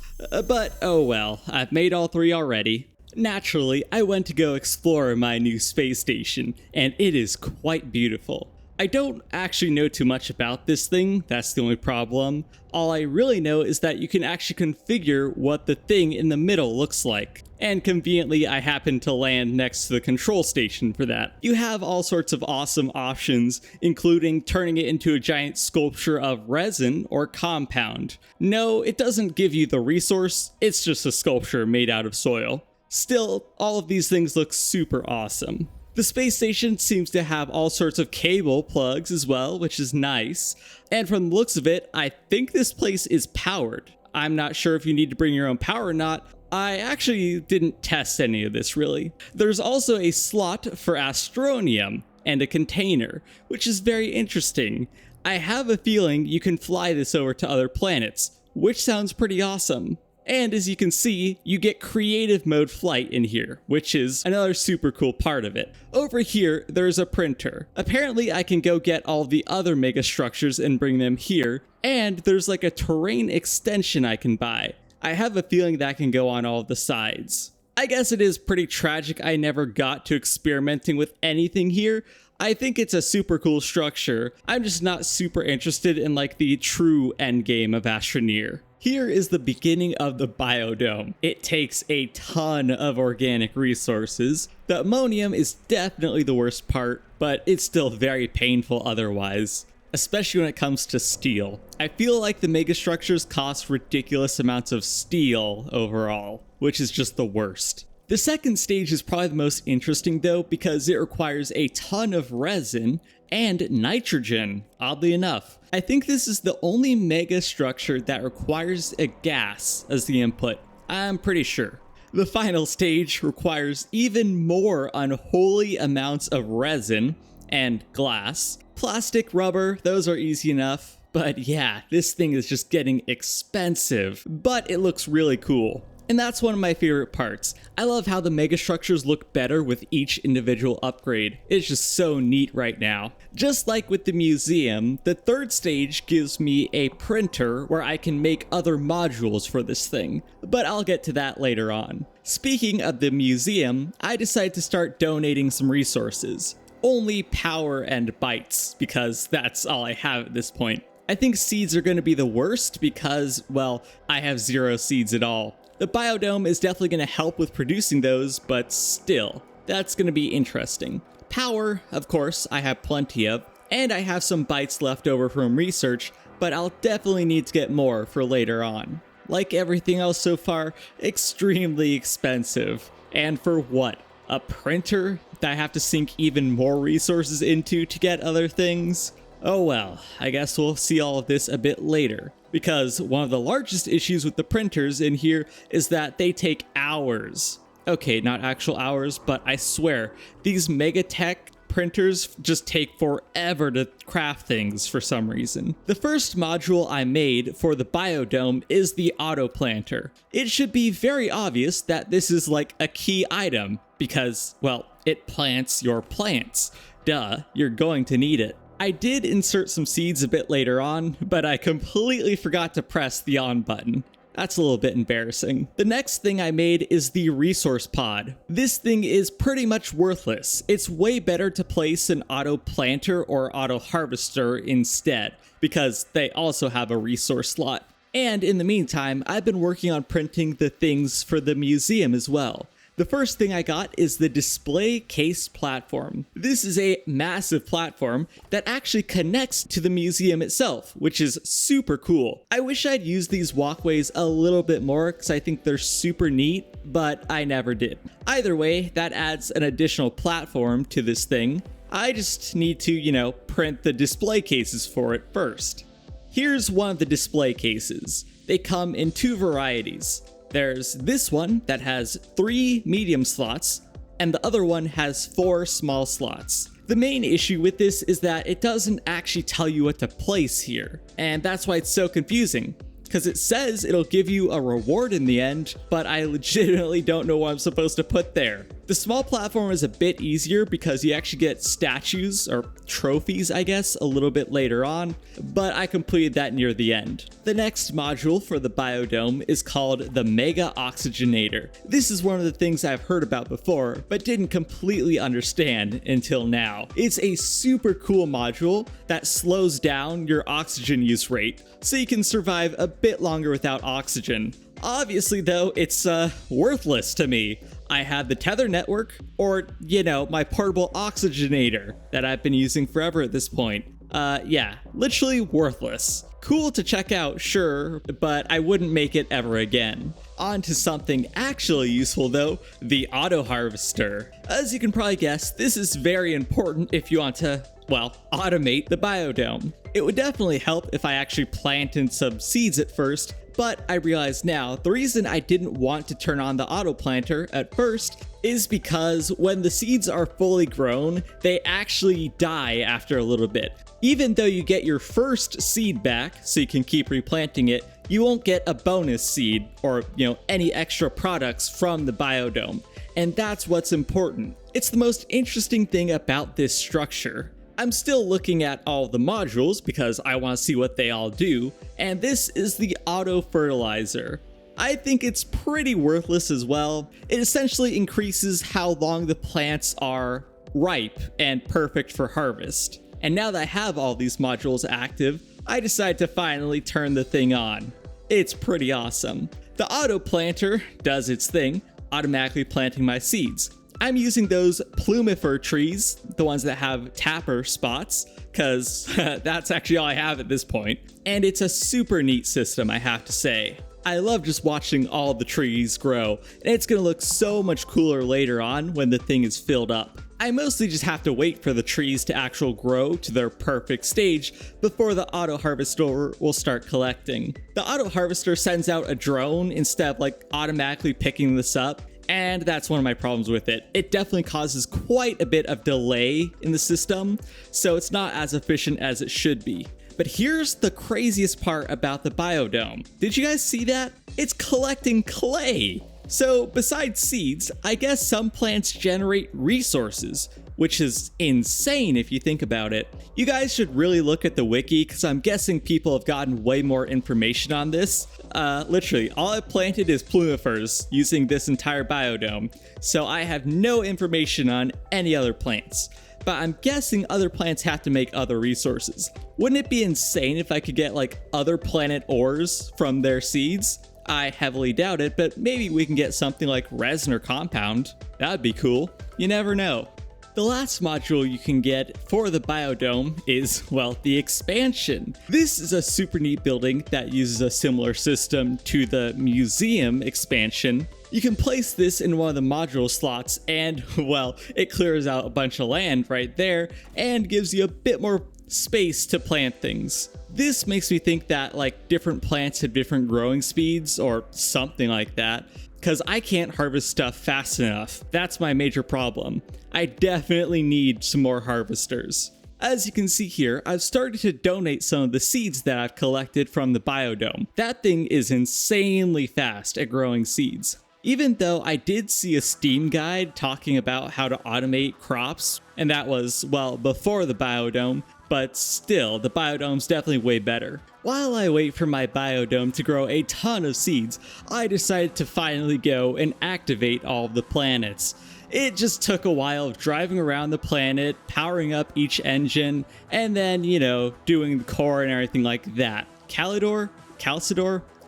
but oh well, I've made all 3 already. Naturally, I went to go explore my new space station, and it is quite beautiful. I don't actually know too much about this thing, that's the only problem. All I really know is that you can actually configure what the thing in the middle looks like. And conveniently, I happen to land next to the control station for that. You have all sorts of awesome options, including turning it into a giant sculpture of resin or compound. No, it doesn't give you the resource, it's just a sculpture made out of soil. Still, all of these things look super awesome. The space station seems to have all sorts of cable plugs as well, which is nice. And from the looks of it, I think this place is powered. I'm not sure if you need to bring your own power or not. I actually didn't test any of this really. There's also a slot for Astronium and a container, which is very interesting. I have a feeling you can fly this over to other planets, which sounds pretty awesome. And as you can see, you get creative mode flight in here, which is another super cool part of it. Over here, there's a printer. Apparently I can go get all the other mega structures and bring them here, and there's like a terrain extension I can buy. I have a feeling that can go on all of the sides. I guess it is pretty tragic I never got to experimenting with anything here. I think it's a super cool structure. I'm just not super interested in like the true endgame of Astroneer. Here is the beginning of the biodome. It takes a ton of organic resources. The ammonium is definitely the worst part, but it's still very painful otherwise, especially when it comes to steel. I feel like the megastructures cost ridiculous amounts of steel overall, which is just the worst. The second stage is probably the most interesting though, because it requires a ton of resin and nitrogen, oddly enough. I think this is the only mega structure that requires a gas as the input. I'm pretty sure. The final stage requires even more unholy amounts of resin and glass. Plastic, rubber, those are easy enough. But yeah, this thing is just getting expensive, but it looks really cool. And that's one of my favorite parts. I love how the mega structures look better with each individual upgrade. It's just so neat right now. Just like with the museum, the third stage gives me a printer where I can make other modules for this thing, but I'll get to that later on. Speaking of the museum, I decided to start donating some resources. Only power and bytes, because that's all I have at this point. I think seeds are going to be the worst because, well, I have 0 seeds at all. The biodome is definitely going to help with producing those, but still, that's going to be interesting. Power, of course, I have plenty of, and I have some bytes left over from research, but I'll definitely need to get more for later on. Like everything else so far, extremely expensive. And for what? A printer that I have to sink even more resources into to get other things? Oh well, I guess we'll see all of this a bit later. Because one of the largest issues with the printers in here is that they take hours. Okay, not actual hours, but I swear, these Megatech printers just take forever to craft things for some reason. The first module I made for the biodome is the auto planter. It should be very obvious that this is like a key item because, well, it plants your plants. Duh, you're going to need it. I did insert some seeds a bit later on, but I completely forgot to press the on button. That's a little bit embarrassing. The next thing I made is the resource pod. This thing is pretty much worthless. It's way better to place an auto planter or auto harvester instead, because they also have a resource slot. And in the meantime, I've been working on printing the things for the museum as well. The first thing I got is the display case platform. This is a massive platform that actually connects to the museum itself, which is super cool. I wish I'd used these walkways a little bit more because I think they're super neat, but I never did. Either way, that adds an additional platform to this thing. I just need to, print the display cases for it first. Here's one of the display cases. They come in 2 varieties. There's this one that has 3 medium slots, and the other one has 4 small slots. The main issue with this is that it doesn't actually tell you what to place here, and that's why it's so confusing. Because it says it'll give you a reward in the end, but I legitimately don't know what I'm supposed to put there. The small platform is a bit easier because you actually get statues, or trophies I guess, a little bit later on, but I completed that near the end. The next module for the biodome is called the Mega Oxygenator. This is one of the things I've heard about before, but didn't completely understand until now. It's a super cool module that slows down your oxygen use rate, so you can survive a bit longer without oxygen. Obviously though, it's worthless to me. I have the tether network, or, my portable oxygenator that I've been using forever at this point. Yeah, literally worthless. Cool to check out, sure, but I wouldn't make it ever again. On to something actually useful though, the auto harvester. As you can probably guess, this is very important if you want to, automate the biodome. It would definitely help if I actually planted some seeds at first, but I realize now the reason I didn't want to turn on the auto planter at first is because when the seeds are fully grown, they actually die after a little bit. Even though you get your first seed back so you can keep replanting it, you won't get a bonus seed or, any extra products from the biodome. And that's what's important. It's the most interesting thing about this structure. I'm still looking at all the modules because I want to see what they all do, and this is the auto fertilizer. I think it's pretty worthless as well. It essentially increases how long the plants are ripe and perfect for harvest. And now that I have all these modules active, I decided to finally turn the thing on. It's pretty awesome. The auto planter does its thing, automatically planting my seeds. I'm using those plumifer trees, the ones that have tapper spots, because that's actually all I have at this point. And it's a super neat system, I have to say. I love just watching all the trees grow, and it's going to look so much cooler later on when the thing is filled up. I mostly just have to wait for the trees to actually grow to their perfect stage before the auto harvester will start collecting. The auto harvester sends out a drone instead of automatically picking this up. And that's one of my problems with it. It definitely causes quite a bit of delay in the system, so it's not as efficient as it should be. But here's the craziest part about the biodome. Did you guys see that? It's collecting clay. So besides seeds, I guess some plants generate resources, which is insane if you think about it. You guys should really look at the wiki because I'm guessing people have gotten way more information on this. Literally, all I planted is plumifers using this entire biodome, so I have no information on any other plants. But I'm guessing other plants have to make other resources. Wouldn't it be insane if I could get like other planet ores from their seeds? I heavily doubt it, but maybe we can get something like resin or compound. That'd be cool. You never know. The last module you can get for the biodome is, well, the expansion. This is a super neat building that uses a similar system to the museum expansion. You can place this in one of the module slots and, well, it clears out a bunch of land right there and gives you a bit more space to plant things. This makes me think that like different plants have different growing speeds or something like that, because I can't harvest stuff fast enough. That's my major problem. I definitely need some more harvesters. As you can see here, I've started to donate some of the seeds that I've collected from the biodome. That thing is insanely fast at growing seeds. Even though I did see a Steam guide talking about how to automate crops, and that was, well, before the biodome, but still, the biodome's definitely way better. While I wait for my biodome to grow a ton of seeds, I decided to finally go and activate all of the planets. It just took a while of driving around the planet, powering up each engine, and then, you know, doing the core and everything like that. Calcidor?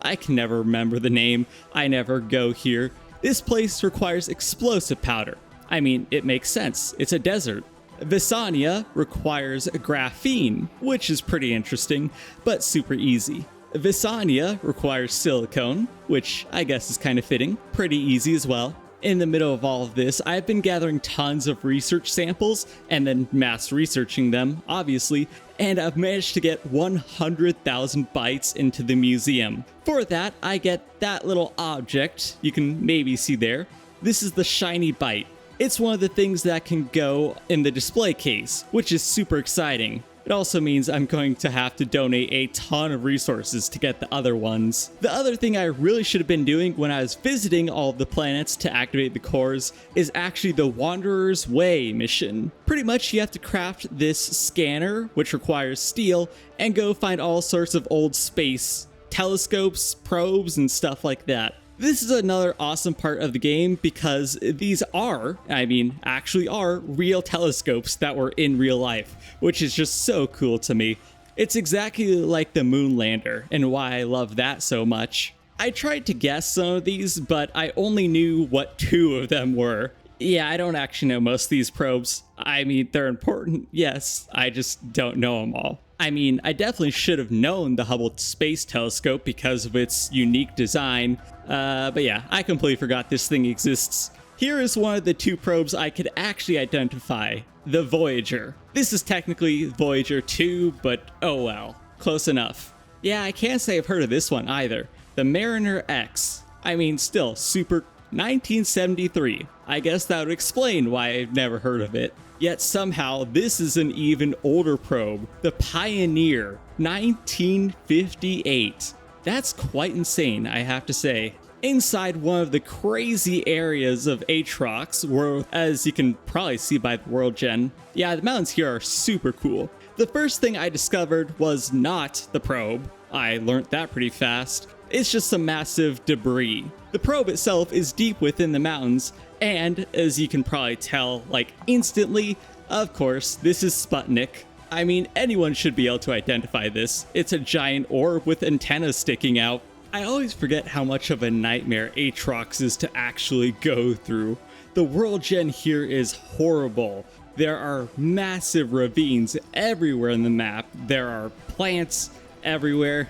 I can never remember the name. I never go here. This place requires explosive powder. I mean, it makes sense. It's a desert. Visania requires graphene, which is pretty interesting, but super easy. Visania requires silicone, which I guess is kind of fitting. Pretty easy as well. In the middle of all of this, I've been gathering tons of research samples and then mass researching them, obviously, and I've managed to get 100,000 bytes into the museum. For that, I get that little object you can maybe see there. This is the shiny byte. It's one of the things that can go in the display case, which is super exciting. It also means I'm going to have to donate a ton of resources to get the other ones. The other thing I really should have been doing when I was visiting all of the planets to activate the cores is actually the Wanderer's Way mission. Pretty much you have to craft this scanner, which requires steel, and go find all sorts of old space telescopes, probes, and stuff like that. This is another awesome part of the game because these actually are real telescopes that were in real life, which is just so cool to me. It's exactly like the moon lander and why I love that so much. I tried to guess some of these, but I only knew what 2 of them were. Yeah, I don't actually know most of these probes. I mean, they're important, yes, I just don't know them all. I mean, I definitely should have known the Hubble Space Telescope because of its unique design, but yeah, I completely forgot this thing exists. Here is one of the 2 probes I could actually identify, the Voyager. This is technically Voyager 2, but oh well, close enough. Yeah, I can't say I've heard of this one either, the Mariner X. I mean, still, super 1973. I guess that would explain why I've never heard of it. Yet somehow, this is an even older probe, the Pioneer, 1958. That's quite insane, I have to say. Inside one of the crazy areas of Aatrox, where, as you can probably see by the world gen, yeah, the mountains here are super cool. The first thing I discovered was not the probe. I learned that pretty fast. It's just some massive debris. The probe itself is deep within the mountains, and as you can probably tell, like instantly, of course, this is Sputnik. I mean, anyone should be able to identify this. It's a giant orb with antennas sticking out. I always forget how much of a nightmare Aatrox is to actually go through. The world gen here is horrible. There are massive ravines everywhere in the map. There are plants everywhere.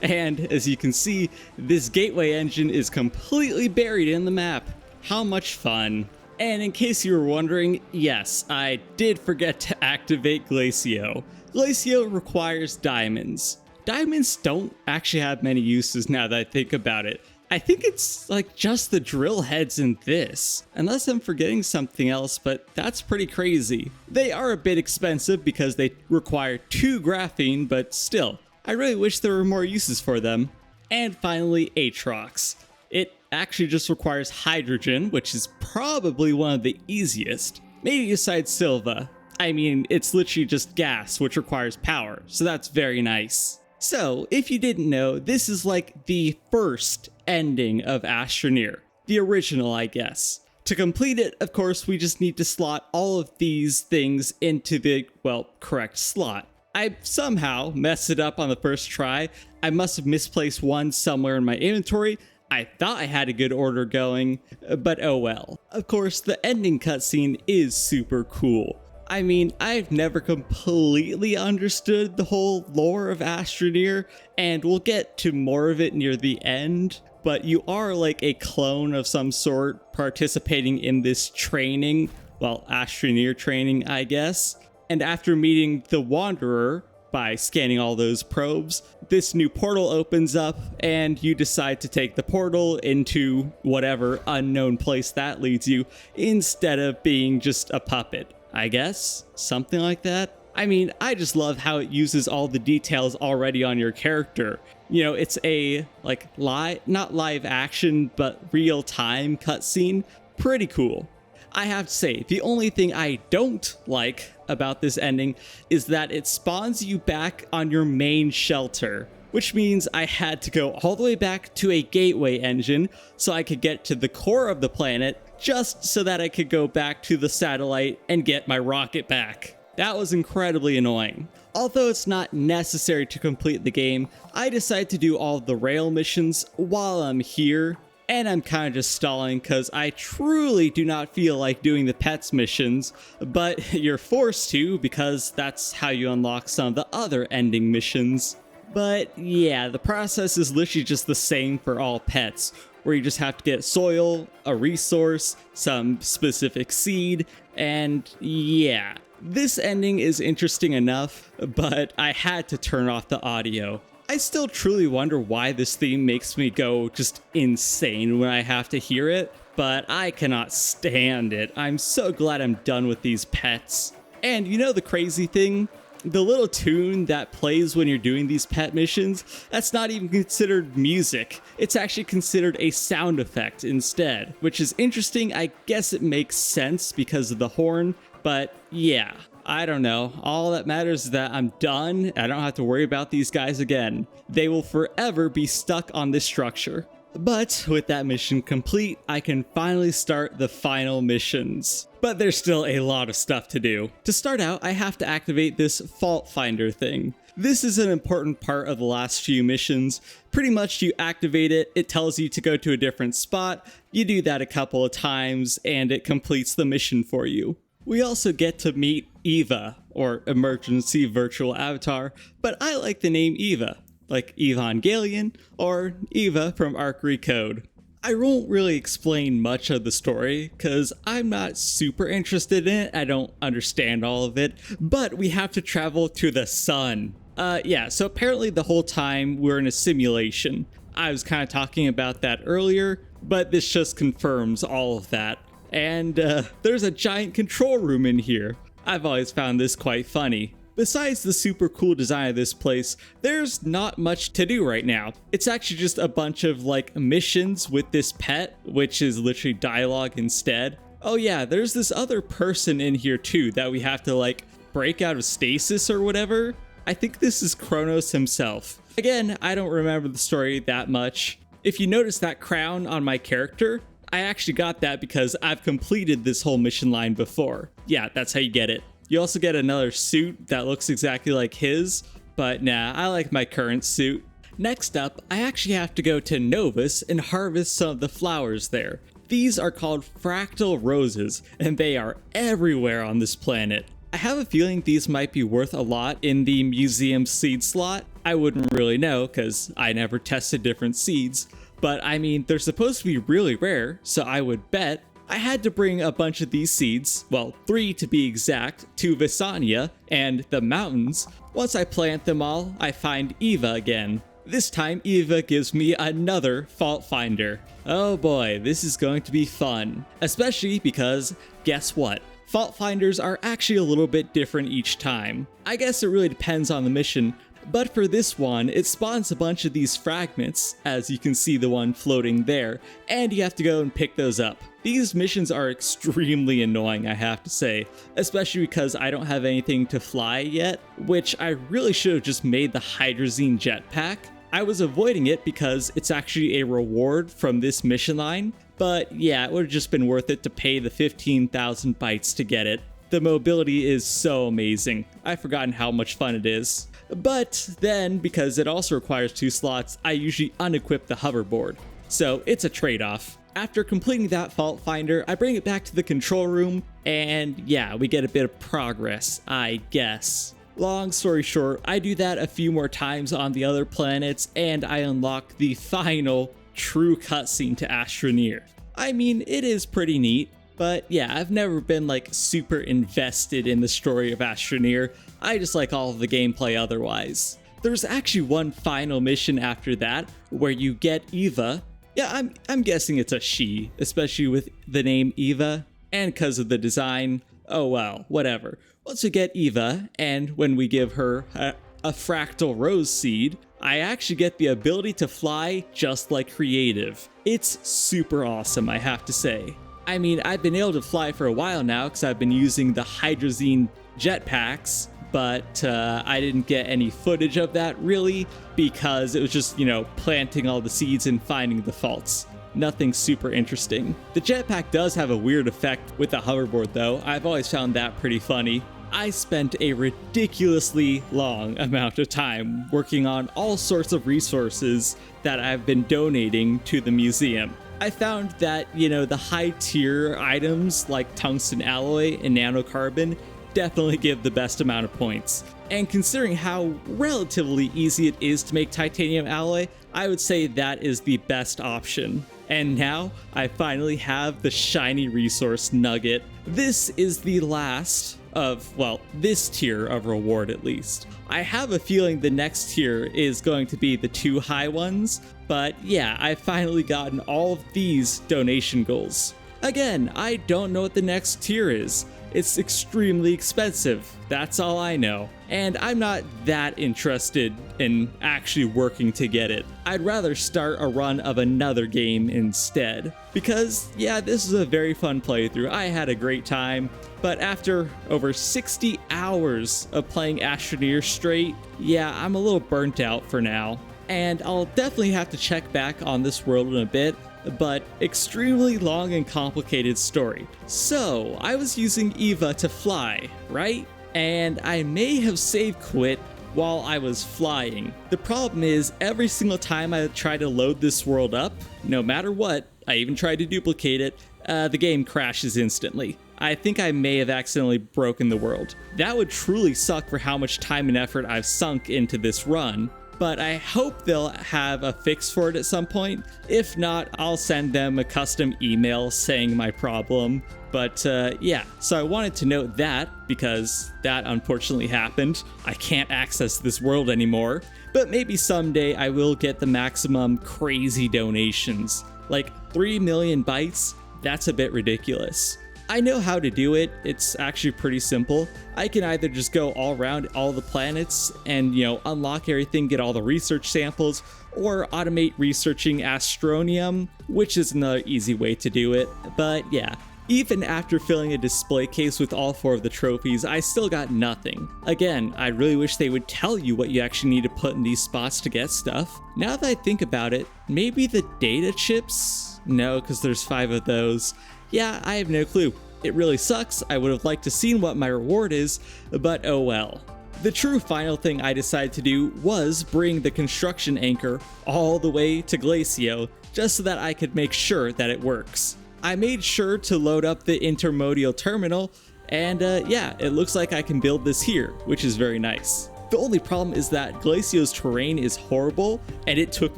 And as you can see, this gateway engine is completely buried in the map. How much fun. And in case you were wondering, yes, I did forget to activate Glacio. Glacio requires diamonds. Diamonds don't actually have many uses now that I think about it. I think it's like just the drill heads in this, unless I'm forgetting something else, but that's pretty crazy. They are a bit expensive because they require 2 graphene, but still, I really wish there were more uses for them. And finally, Aatrox. It actually just requires hydrogen, which is probably one of the easiest. Maybe besides Silva. I mean, it's literally just gas, which requires power, so that's very nice. So, if you didn't know, this is like the first ending of Astroneer. The original, I guess. To complete it, of course, we just need to slot all of these things into the, well, correct slot. I somehow messed it up on the first try. I must have misplaced one somewhere in my inventory. I thought I had a good order going, but oh well. Of course, the ending cutscene is super cool. I mean, I've never completely understood the whole lore of Astroneer, and we'll get to more of it near the end, but you are like a clone of some sort participating in this training, well, Astroneer training, I guess. And after meeting the Wanderer, by scanning all those probes, this new portal opens up and you decide to take the portal into whatever unknown place that leads you instead of being just a puppet, I guess? Something like that? I mean, I just love how it uses all the details already on your character. You know, it's a, like, not live action, but real-time cutscene. Pretty cool. I have to say, the only thing I don't like about this ending is that it spawns you back on your main shelter, which means I had to go all the way back to a gateway engine so I could get to the core of the planet just so that I could go back to the satellite and get my rocket back. That was incredibly annoying. Although it's not necessary to complete the game, I decided to do all the rail missions while I'm here. And I'm kind of just stalling because I truly do not feel like doing the pets missions, but you're forced to because that's how you unlock some of the other ending missions. But yeah, the process is literally just the same for all pets, where you just have to get soil, a resource, some specific seed, and yeah. This ending is interesting enough, but I had to turn off the audio. I still truly wonder why this theme makes me go just insane when I have to hear it, but I cannot stand it. I'm so glad I'm done with these pets. And you know the crazy thing? The little tune that plays when you're doing these pet missions, that's not even considered music. It's actually considered a sound effect instead, which is interesting. I guess it makes sense because of the horn, but yeah. I don't know. All that matters is that I'm done. I don't have to worry about these guys again. They will forever be stuck on this structure. But with that mission complete, I can finally start the final missions. But there's still a lot of stuff to do. To start out, I have to activate this fault finder thing. This is an important part of the last few missions. Pretty much you activate it, it tells you to go to a different spot. You do that a couple of times and it completes the mission for you. We also get to meet Eva, or Emergency Virtual Avatar, but I like the name Eva, like Evangelion, or Eva from Arc Recode. I won't really explain much of the story, because I'm not super interested in it, I don't understand all of it, but we have to travel to the sun. Yeah, so apparently the whole time we're in a simulation. I was kind of talking about that earlier, but this just confirms all of that. And there's a giant control room in here. I've always found this quite funny. Besides the super cool design of this place, there's not much to do right now. It's actually just a bunch of like missions with this pet, which is literally dialogue instead. Oh yeah, there's this other person in here too that we have to like break out of stasis or whatever. I think this is Kronos himself. Again, I don't remember the story that much. If you notice that crown on my character, I actually got that because I've completed this whole mission line before. Yeah, that's how you get it. You also get another suit that looks exactly like his, but nah, I like my current suit. Next up, I actually have to go to Novus and harvest some of the flowers there. These are called fractal roses, and they are everywhere on this planet. I have a feeling these might be worth a lot in the museum seed slot. I wouldn't really know because I never tested different seeds. But I mean, they're supposed to be really rare, so I would bet. I had to bring a bunch of these seeds, well, 3 to be exact, to Visania and the mountains. Once I plant them all, I find Eva again. This time, Eva gives me another fault finder. Oh boy, this is going to be fun. Especially because, guess what? Fault finders are actually a little bit different each time. I guess it really depends on the mission, But for this one, it spawns a bunch of these fragments, as you can see the one floating there, and you have to go and pick those up. These missions are extremely annoying, I have to say, especially because I don't have anything to fly yet, which I really should have just made the hydrazine jetpack. I was avoiding it because it's actually a reward from this mission line, but yeah, it would have just been worth it to pay the 15,000 bytes to get it. The mobility is so amazing. I've forgotten how much fun it is. But then, because it also requires 2 slots, I usually unequip the hoverboard. So it's a trade-off. After completing that fault finder, I bring it back to the control room, and yeah, we get a bit of progress, I guess. Long story short, I do that a few more times on the other planets, and I unlock the final true cutscene to Astroneer. I mean, it is pretty neat, but yeah, I've never been like super invested in the story of Astroneer. I just like all of the gameplay otherwise. There's actually one final mission after that, where you get Eva. Yeah, I'm guessing it's a she, especially with the name Eva, and because of the design. Oh well, whatever. Once we get Eva, and when we give her a fractal rose seed, I actually get the ability to fly just like Creative. It's super awesome, I have to say. I mean, I've been able to fly for a while now because I've been using the hydrazine jetpacks, but I didn't get any footage of that really because it was just, planting all the seeds and finding the faults. Nothing super interesting. The jetpack does have a weird effect with the hoverboard though. I've always found that pretty funny. I spent a ridiculously long amount of time working on all sorts of resources that I've been donating to the museum. I found that, the high tier items like tungsten alloy and nanocarbon definitely give the best amount of points. And considering how relatively easy it is to make titanium alloy, I would say that is the best option. And now I finally have the shiny resource nugget. This is the last of, well, this tier of reward at least. I have a feeling the next tier is going to be the 2 high ones, but yeah, I've finally gotten all of these donation goals. Again, I don't know what the next tier is. It's extremely expensive, that's all I know. And I'm not that interested in actually working to get it. I'd rather start a run of another game instead. Because, yeah, this is a very fun playthrough. I had a great time. But after over 60 hours of playing Astroneer straight, yeah, I'm a little burnt out for now. And I'll definitely have to check back on this world in a bit, but extremely long and complicated story. So, I was using Eva to fly, right? And I may have save quit while I was flying. The problem is, every single time I try to load this world up, no matter what, I even tried to duplicate it, the game crashes instantly. I think I may have accidentally broken the world. That would truly suck for how much time and effort I've sunk into this run, but I hope they'll have a fix for it at some point. If not, I'll send them a custom email saying my problem. But yeah, so I wanted to note that because that unfortunately happened. I can't access this world anymore, but maybe someday I will get the maximum crazy donations. Like 3 million bytes, that's a bit ridiculous. I know how to do it. It's actually pretty simple. I can either just go all around all the planets and, unlock everything, get all the research samples, or automate researching Astronium, which is another easy way to do it. But yeah, even after filling a display case with all 4 of the trophies, I still got nothing. Again, I really wish they would tell you what you actually need to put in these spots to get stuff. Now that I think about it, maybe the data chips? No, because there's 5 of those. Yeah, I have no clue. It really sucks. I would have liked to seen what my reward is, but oh well. The true final thing I decided to do was bring the construction anchor all the way to Glacio, just so that I could make sure that it works. I made sure to load up the intermodal terminal, and yeah, it looks like I can build this here, which is very nice. The only problem is that Glacio's terrain is horrible, and it took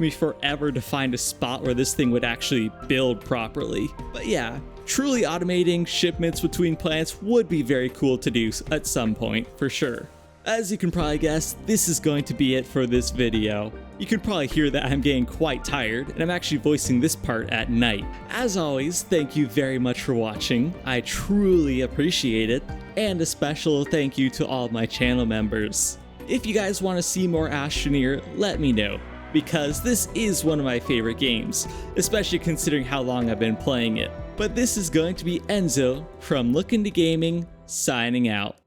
me forever to find a spot where this thing would actually build properly. But yeah, truly automating shipments between planets would be very cool to do at some point, for sure. As you can probably guess, this is going to be it for this video. You can probably hear that I'm getting quite tired, and I'm actually voicing this part at night. As always, thank you very much for watching. I truly appreciate it, and a special thank you to all of my channel members. If you guys want to see more Astroneer, let me know, because this is one of my favorite games, especially considering how long I've been playing it. But this is going to be Enzo from Lookintogaming, signing out.